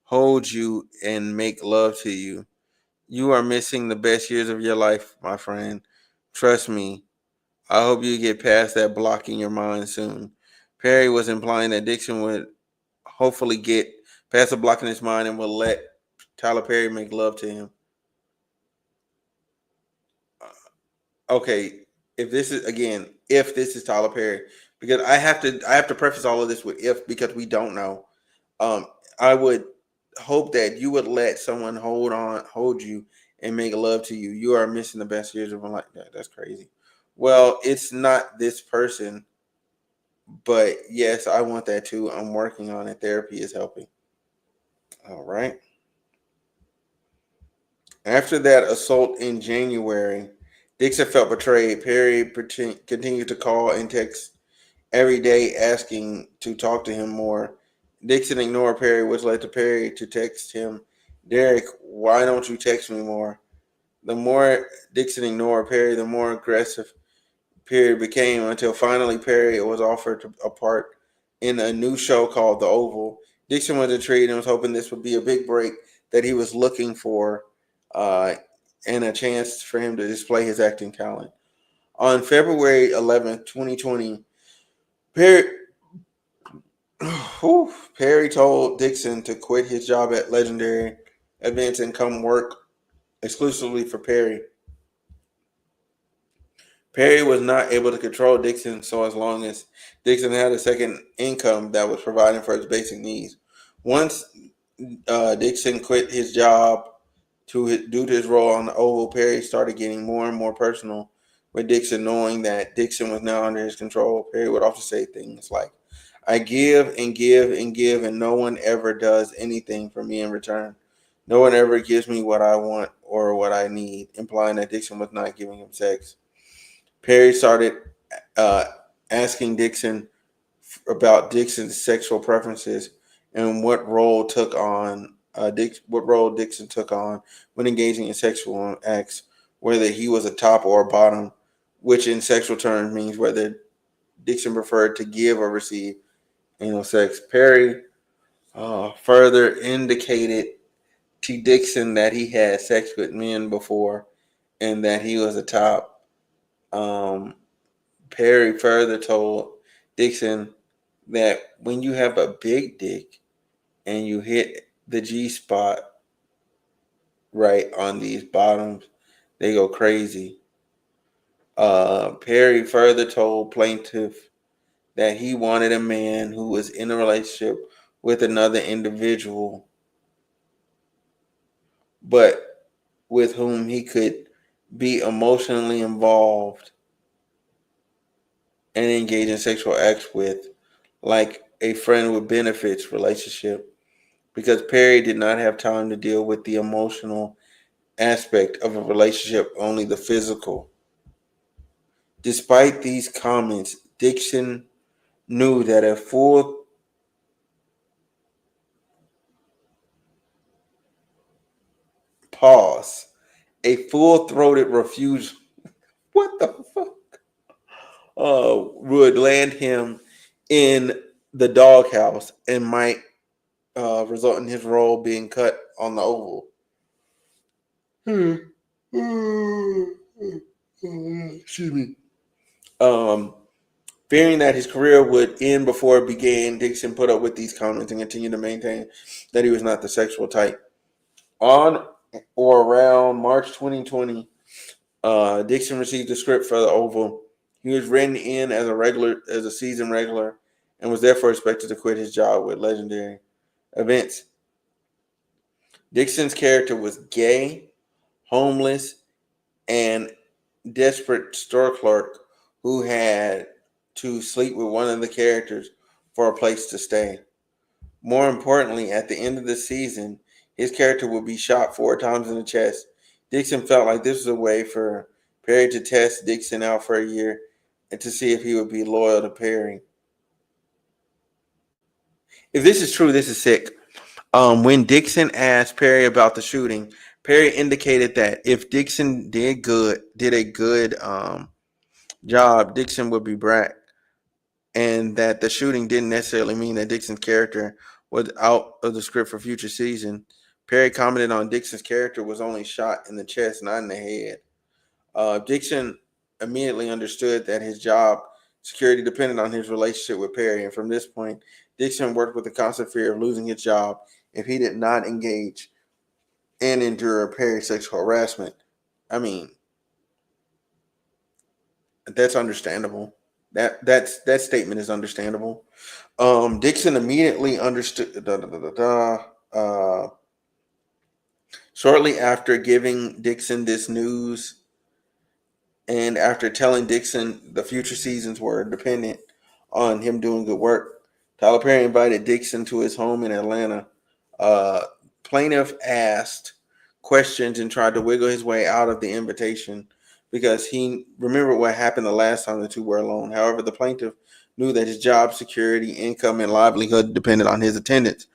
[SPEAKER 2] hold you and make love to you. You are missing the best years of your life, my friend. Trust me. I hope you get past that block in your mind soon." Perry was implying that Dixon would hopefully get past the block in his mind and will let Tyler Perry make love to him. Okay, if this is Tyler Perry, because I have to preface all of this with if, because we don't know. I would hope that you would let someone hold you and make love to you. You are missing the best years of my life. That's crazy. Well, it's not this person, but yes, I want that too. I'm working on it. Therapy is helping. All right. After that assault in January, Dixon felt betrayed. Perry continued to call and text every day asking to talk to him more. Dixon ignored Perry, which led to Perry to text him, "Derek, why don't you text me more?" The more Dixon ignored Perry, the more aggressive Perry became, until finally Perry was offered a part in a new show called The Oval. Dixon was intrigued and was hoping this would be a big break that he was looking for, and a chance for him to display his acting talent. On February 11th, 2020, Perry told Dixon to quit his job at Legendary Events and come work exclusively for Perry. Perry was not able to control Dixon, so as long as Dixon had a second income that was providing for his basic needs. Once Dixon quit his job due to his role on the Oval, Perry started getting more and more personal with Dixon, knowing that Dixon was now under his control. Perry would often say things like, I give and give and give, and no one ever does anything for me in return. No one ever gives me what I want or what I need, implying that Dixon was not giving him sex. Perry started uh, asking Dixon about Dixon's sexual preferences and what role Dixon took on when engaging in sexual acts, whether he was a top or a bottom, which in sexual terms means whether Dixon preferred to give or receive anal sex. Perry further indicated to Dixon that he had sex with men before and that he was a top. Perry further told Dixon that when you have a big dick and you hit the G spot right on these bottoms, they go crazy. Perry further told plaintiff that he wanted a man who was in a relationship with another individual, but with whom he could be emotionally involved and engage in sexual acts with, like a friend with benefits relationship, because Perry did not have time to deal with the emotional aspect of a relationship, only the physical. Despite these comments, Dixon knew that a full full-throated refusal, what the fuck, would land him in the doghouse and might result in his role being cut on the oval. Excuse me. Fearing that his career would end before it began, Dixon put up with these comments and continued to maintain that he was not the sexual type. On or around March 2020, Dixon received the script for the Oval. He was written in as a season regular, and was therefore expected to quit his job with Legendary Events. Dixon's character was gay, homeless, and desperate store clerk who had to sleep with one of the characters for a place to stay. More importantly, at the end of the season, his character would be shot 4 times in the chest. Dixon felt like this was a way for Perry to test Dixon out for a year and to see if he would be loyal to Perry. If this is true, this is sick. When Dixon asked Perry about the shooting, Perry indicated that if Dixon did a good job, Dixon would be back, and that the shooting didn't necessarily mean that Dixon's character was out of the script for future season. Perry commented on Dixon's character was only shot in the chest, not in the head. Dixon immediately understood that his job security depended on his relationship with Perry, and from this point, Dixon worked with the constant fear of losing his job if he did not engage and endure Perry's sexual harassment. I mean, that's understandable. That statement is understandable. Dixon immediately understood. Shortly after giving Dixon this news, and after telling Dixon the future seasons were dependent on him doing good work, Tyler Perry invited Dixon to his home in Atlanta. Plaintiff asked questions and tried to wiggle his way out of the invitation because he remembered what happened the last time the two were alone. However, the plaintiff knew that his job security, income, and livelihood depended on his attendance.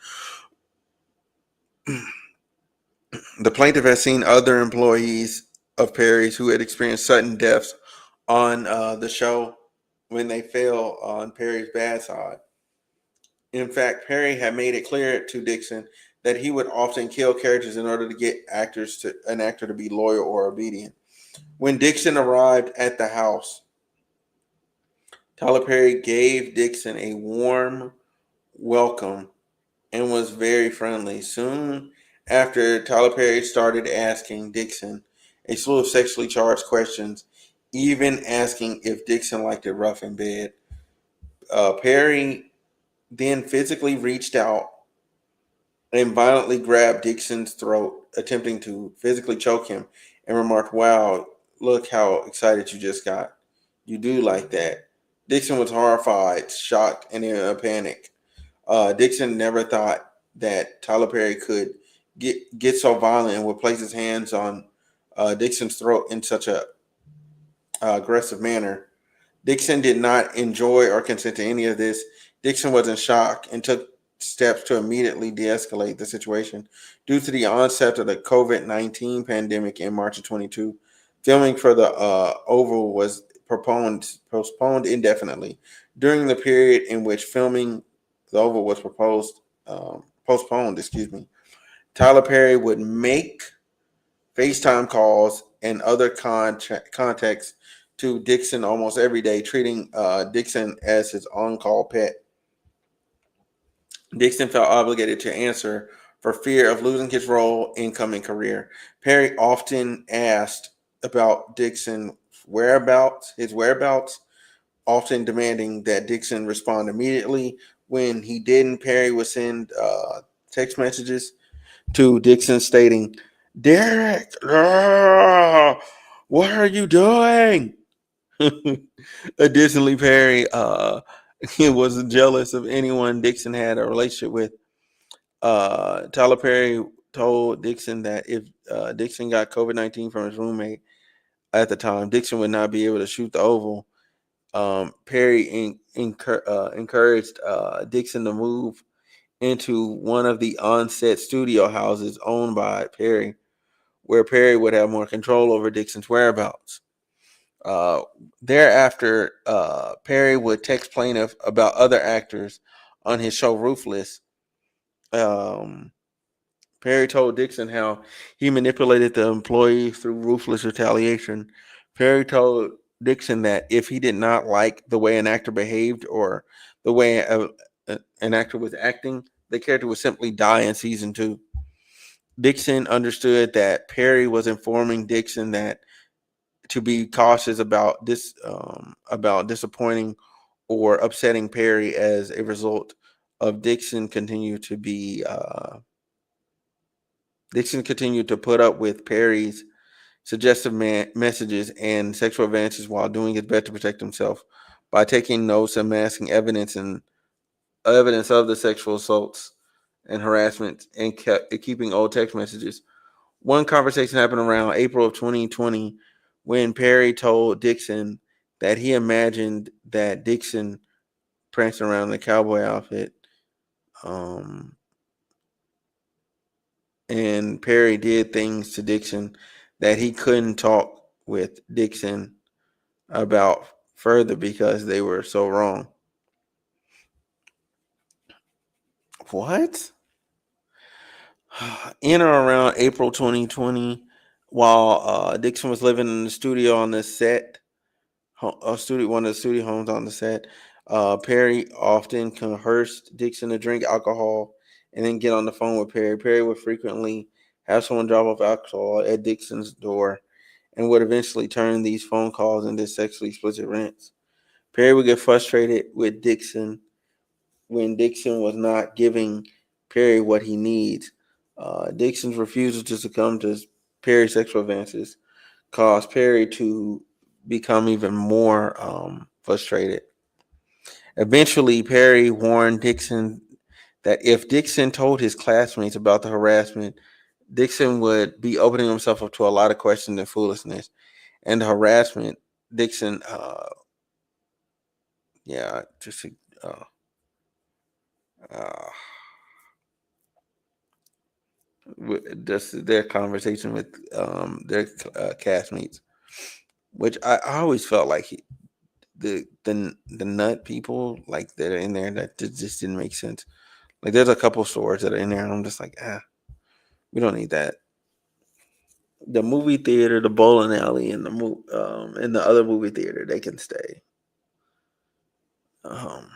[SPEAKER 2] The plaintiff has seen other employees of Perry's who had experienced sudden deaths on the show when they fell on Perry's bad side. In fact, Perry had made it clear to Dixon that he would often kill characters in order to get an actor to be loyal or obedient. When Dixon arrived at the house, Tyler Perry gave Dixon a warm welcome and was very friendly. Soon after, Tyler Perry started asking Dixon a slew of sexually charged questions, even asking if Dixon liked it rough in bed. Perry then physically reached out and violently grabbed Dixon's throat, attempting to physically choke him, and remarked, "Wow, look how excited you just got. You do like that." Dixon was horrified, shocked, and in a panic. Dixon never thought that Tyler Perry could get so violent and would place his hands on Dixon's throat in such a aggressive manner. Dixon did not enjoy or consent to any of this. Dixon was in shock and took steps to immediately de-escalate the situation. Due to the onset of the COVID-19 pandemic in March of 22, filming for the Oval was postponed indefinitely. During the period in which filming the Oval was postponed, Tyler Perry would make FaceTime calls and other contacts to Dixon almost every day, treating Dixon as his on-call pet. Dixon felt obligated to answer for fear of losing his role incoming career. Perry often asked about Dixon's whereabouts, often demanding that Dixon respond immediately. When he didn't, Perry would send text messages to Dixon stating, "Derek, what are you doing?" Additionally, Perry he was jealous of anyone Dixon had a relationship with. Tyler Perry told Dixon that if Dixon got COVID-19 from his roommate at the time, Dixon would not be able to shoot the Oval. Perry encouraged Dixon to move into one of the on-set studio houses owned by Perry, where Perry would have more control over Dixon's whereabouts. Thereafter, Perry would text plaintiff about other actors on his show Ruthless. Perry told Dixon how he manipulated the employee through ruthless retaliation. Perry told Dixon that if he did not like the way an actor behaved or the way an actor was acting, the character would simply die in season 2. Dixon understood that Perry was informing Dixon that to be cautious about about disappointing or upsetting Perry as a result of Dixon continued to put up with Perry's suggestive messages and sexual advances while doing his best to protect himself by taking notes and masking evidence of the sexual assaults and harassment and keeping old text messages. One conversation happened around April of 2020 when Perry told Dixon that he imagined that Dixon prancing around in a cowboy outfit. And Perry did things to Dixon that he couldn't talk with Dixon about further because they were so wrong. What? In or around April 2020, while Dixon was living in the studio on the set, one of the studio homes on the set, Perry often coerced Dixon to drink alcohol and then get on the phone with Perry. Perry would frequently have someone drop off alcohol at Dixon's door and would eventually turn these phone calls into sexually explicit rants. Perry would get frustrated with Dixon when Dixon was not giving Perry what he needs. Dixon's refusal to succumb to Perry's sexual advances caused Perry to become even more frustrated. Eventually, Perry warned Dixon that if Dixon told his classmates about the harassment, Dixon would be opening himself up to a lot of questions and foolishness. And the harassment, Dixon, just uh, just their conversation with their castmates, which I always felt like the nut people like that are in there that just didn't make sense. Like there's a couple stores that are in there, and I'm just like, we don't need that. The movie theater, the bowling alley, and and the other movie theater, they can stay. Um,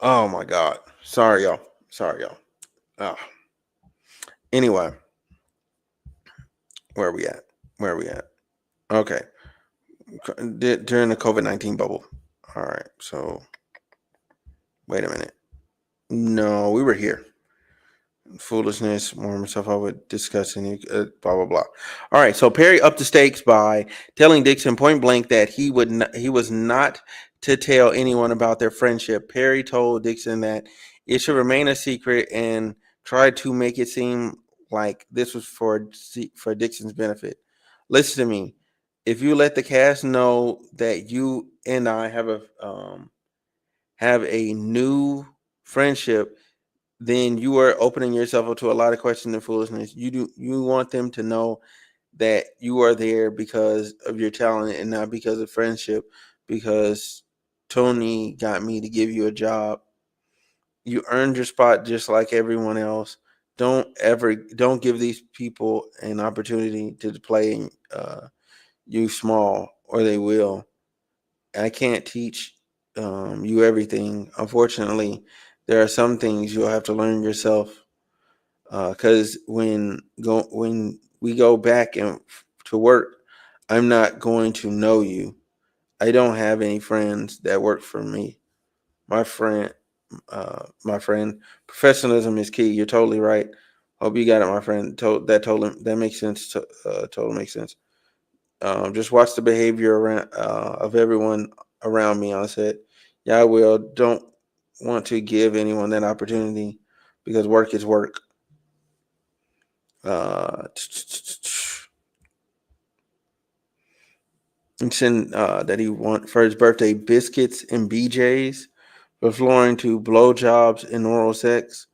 [SPEAKER 2] Oh my God. Sorry, y'all. Sorry, y'all. Ah. Anyway, where are we at? Where are we at? Okay. During the COVID-19 bubble. All right. So, wait a minute. No, we were here. Foolishness, more stuff I would discuss in blah blah blah. All right, so Perry upped the stakes by telling Dixon point blank that he was not to tell anyone about their friendship. Perry told Dixon that it should remain a secret and tried to make it seem like this was for Dixon's benefit. Listen to me. If you let the cast know that you and I have a new friendship, then you are opening yourself up to a lot of questions and foolishness. You want them to know that you are there because of your talent and not because of friendship, because Tony got me to give you a job. You earned your spot just like everyone else. Don't give these people an opportunity to play you small, or they will. I can't teach you everything. Unfortunately, there are some things you'll have to learn yourself. Because when we go back and to work, I'm not going to know you. I don't have any friends that work for me. My friend, professionalism is key. You're totally right. Hope you got it, my friend. That makes sense. Total makes sense. Just watch the behavior of everyone around me. I said, yeah, I will. Don't want to give anyone that opportunity because work is work. Mentioned that he want for his birthday biscuits and BJ's, referring to blowjobs and oral sex.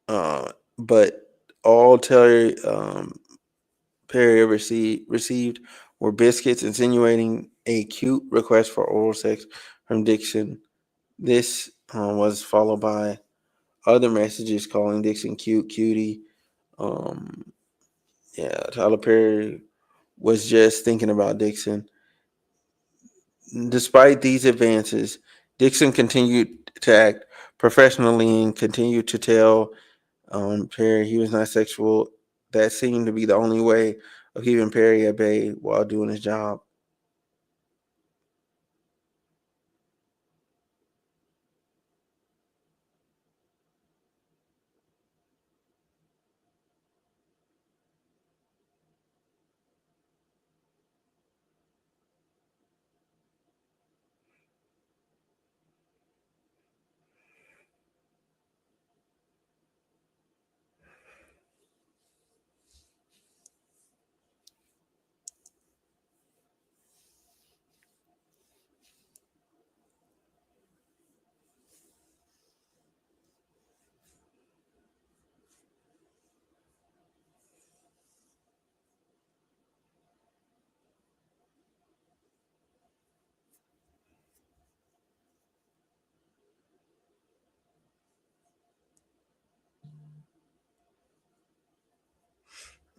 [SPEAKER 2] But all Perry received were biscuits, insinuating a cute request for oral sex from Dixon. This was followed by other messages calling Dixon cute, cutie. Um, yeah, Tyler Perry was just thinking about Dixon. Despite these advances, Dixon continued to act professionally and continued to tell Perry he was not sexual. That seemed to be the only way of keeping Perry at bay while doing his job.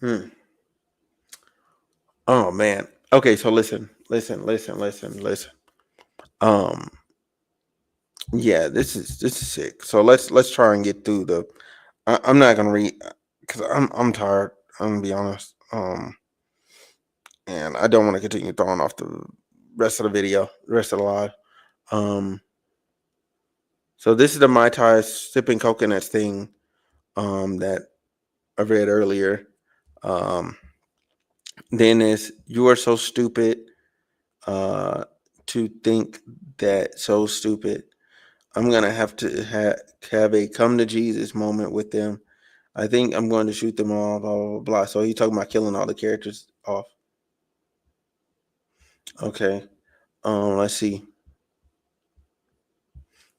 [SPEAKER 2] Hmm. Oh man. Okay, so listen. Um, yeah, this is sick. So let's try and get through the. I'm not gonna read because I'm tired. I'm gonna be honest. And I don't want to continue throwing off the rest of the video, the rest of the live. Um, so this is the Mai Tai sipping coconuts thing. That I read earlier. Um, then is you are so stupid. To think that so stupid. I'm gonna have to have a come to Jesus moment with them. I think I'm going to shoot them all. Blah blah blah. Blah. So he's talking about killing all the characters off. Okay. Let's see.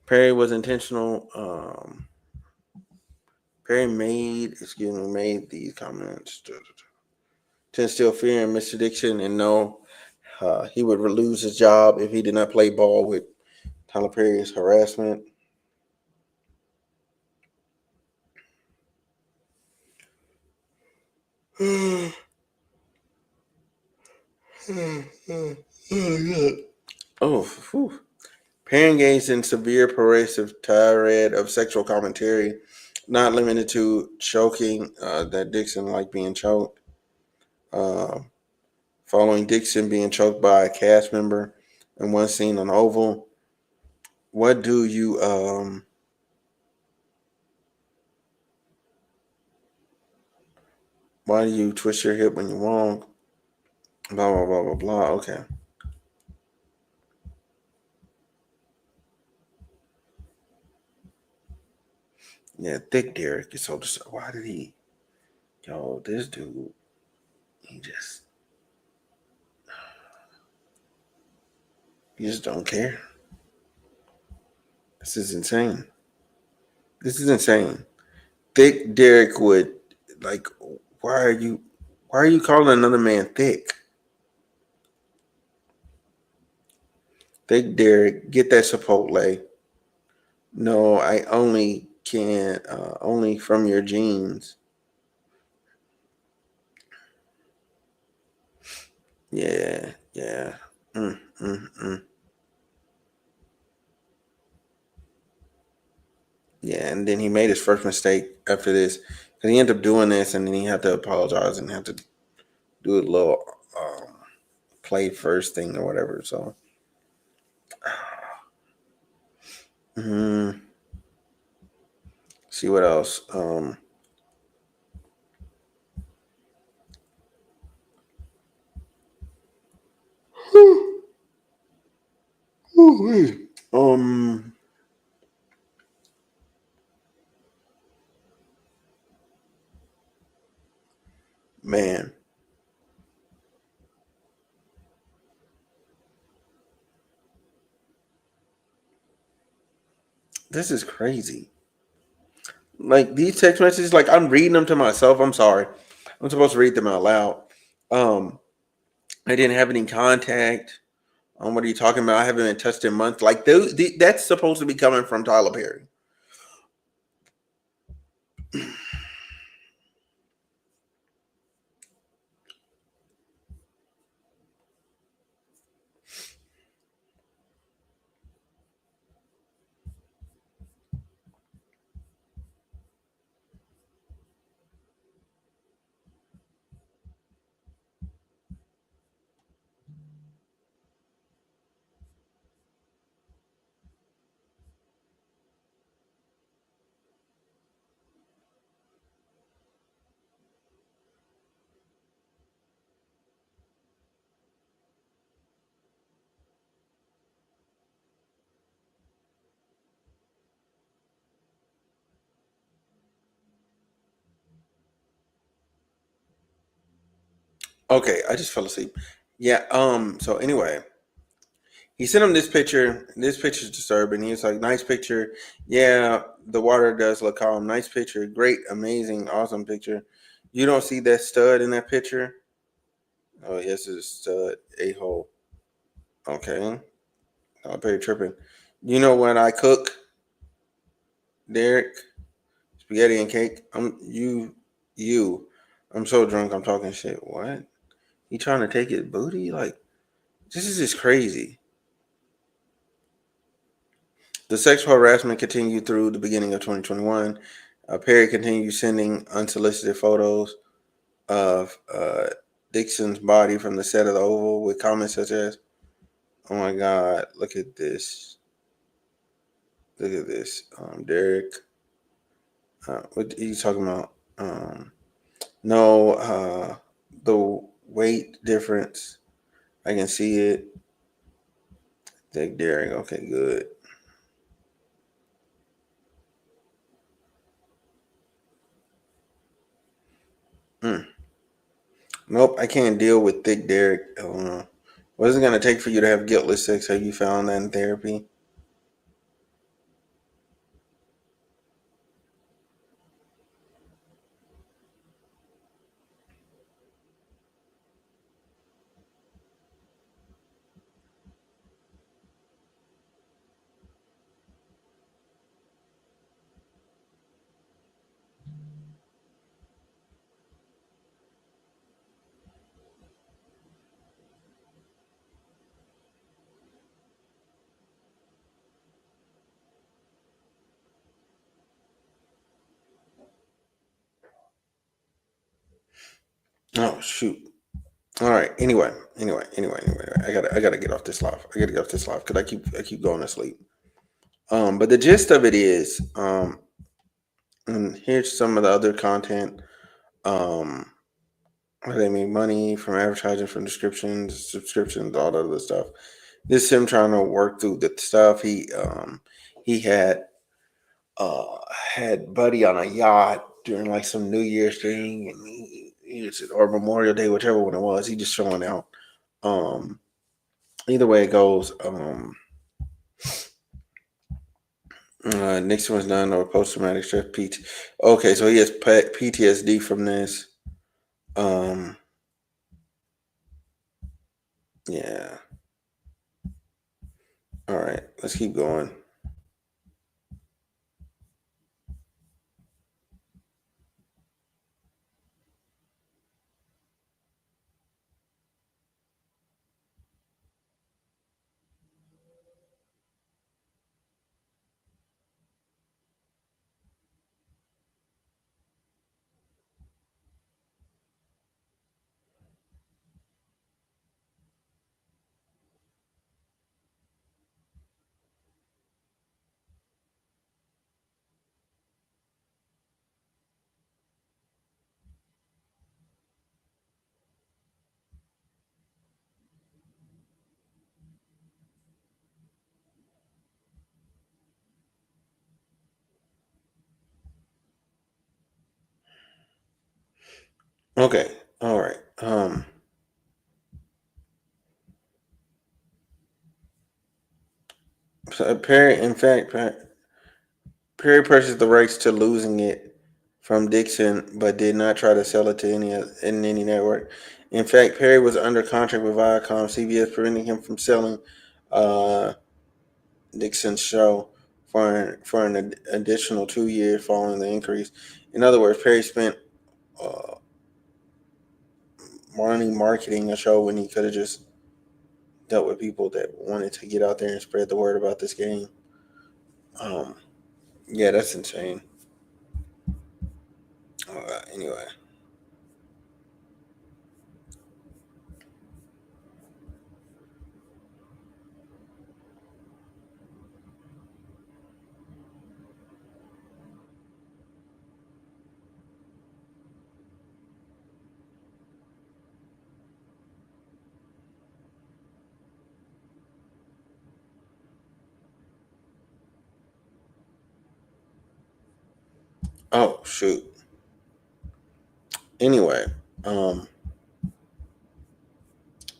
[SPEAKER 2] Perry was intentional. Perry made these comments to instill fear in Mr. Dixon and know he would lose his job if he did not play ball with Tyler Perry's harassment. Oh, whew. Perry engaged in severe pervasive tirade of sexual commentary, not limited to choking, that Dixon liked being choked. Uh, Following Dixon being choked by a cast member in one scene on Oval. What do you why do you twist your hip when you're wrong? Blah blah blah blah blah. Okay. Yeah, Thick Derek is so why did he this dude he just don't care. This is insane. This is insane. Thick Derek would like why are you calling another man thick? Thick Derek, get that Chipotle. No, I only can only from your genes. Yeah, yeah. Mm, mm, mm. Yeah, and then he made his first mistake after this because he ended up doing this, and then he had to apologize and had to do a little play first thing or whatever. So, see what else. Um, man, this is crazy. Like these text messages, like I'm reading them to myself. I'm sorry, I'm supposed to read them out loud. Um, I didn't have any contact. What are you talking about? I haven't been touched in months. Like that's supposed to be coming from Tyler Perry. Okay, I just fell asleep. Yeah. So anyway, he sent him this picture. This picture's disturbing. He was like, "Nice picture. Yeah, the water does look calm. Nice picture. Great, amazing, awesome picture. You don't see that stud in that picture? Oh yes, it's a stud. A hole. Okay. I'm very tripping. You know what I cook, Derek? Spaghetti and cake. You. I'm so drunk. I'm talking shit. What? He trying to take his booty? Like this is just crazy. The sexual harassment continued through the beginning of 2021. Perry continued sending unsolicited photos of Dixon's body from the set of the Oval with comments such as, "Oh my God, look at this! Look at this, Derek. What are you talking about? No, the weight difference. I can see it. Dick Derek. Okay, good. Mm. Nope, I can't deal with thick Derek. What is it going to take for you to have guiltless sex? Have you found that in therapy? Oh shoot. All right. Anyway. I gotta get off this live. I gotta get off this live because I keep going to sleep. But the gist of it is, and here's some of the other content. Where they make money from advertising, from descriptions, subscriptions, all that other stuff. This is him trying to work through the stuff. He had Buddy on a yacht during like some New Year's thing, and or Memorial Day, whichever one it was. He just showing out. Either way it goes, Nixon was done or post traumatic stress PT. Okay, so he has PTSD from this. Yeah. All right, let's keep going. Okay, all right. So Perry, in fact, Perry purchased the rights to losing it from Dixon, but did not try to sell it to any network. In fact, Perry was under contract with Viacom, CBS, preventing him from selling uh, Dixon's show for an additional 2 years following the increase. In other words, Perry spent uh, money marketing a show when he could have just dealt with people that wanted to get out there and spread the word about this game. Yeah, that's insane. Anyway. Oh shoot. Anyway, um,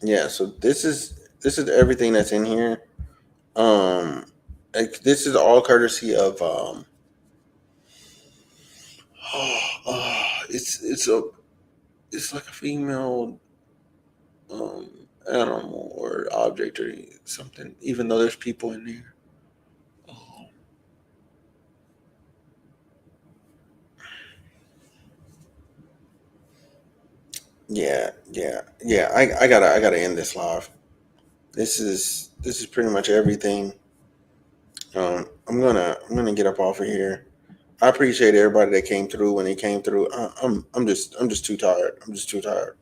[SPEAKER 2] yeah. So this is everything that's in here. Um, this is all courtesy of it's like a female um animal or object or something. Even though there's people in there. Oh, yeah. I gotta end this live. This is pretty much everything. I'm gonna get up off of here. I appreciate everybody that came through when they came through. I'm just too tired. I'm just too tired.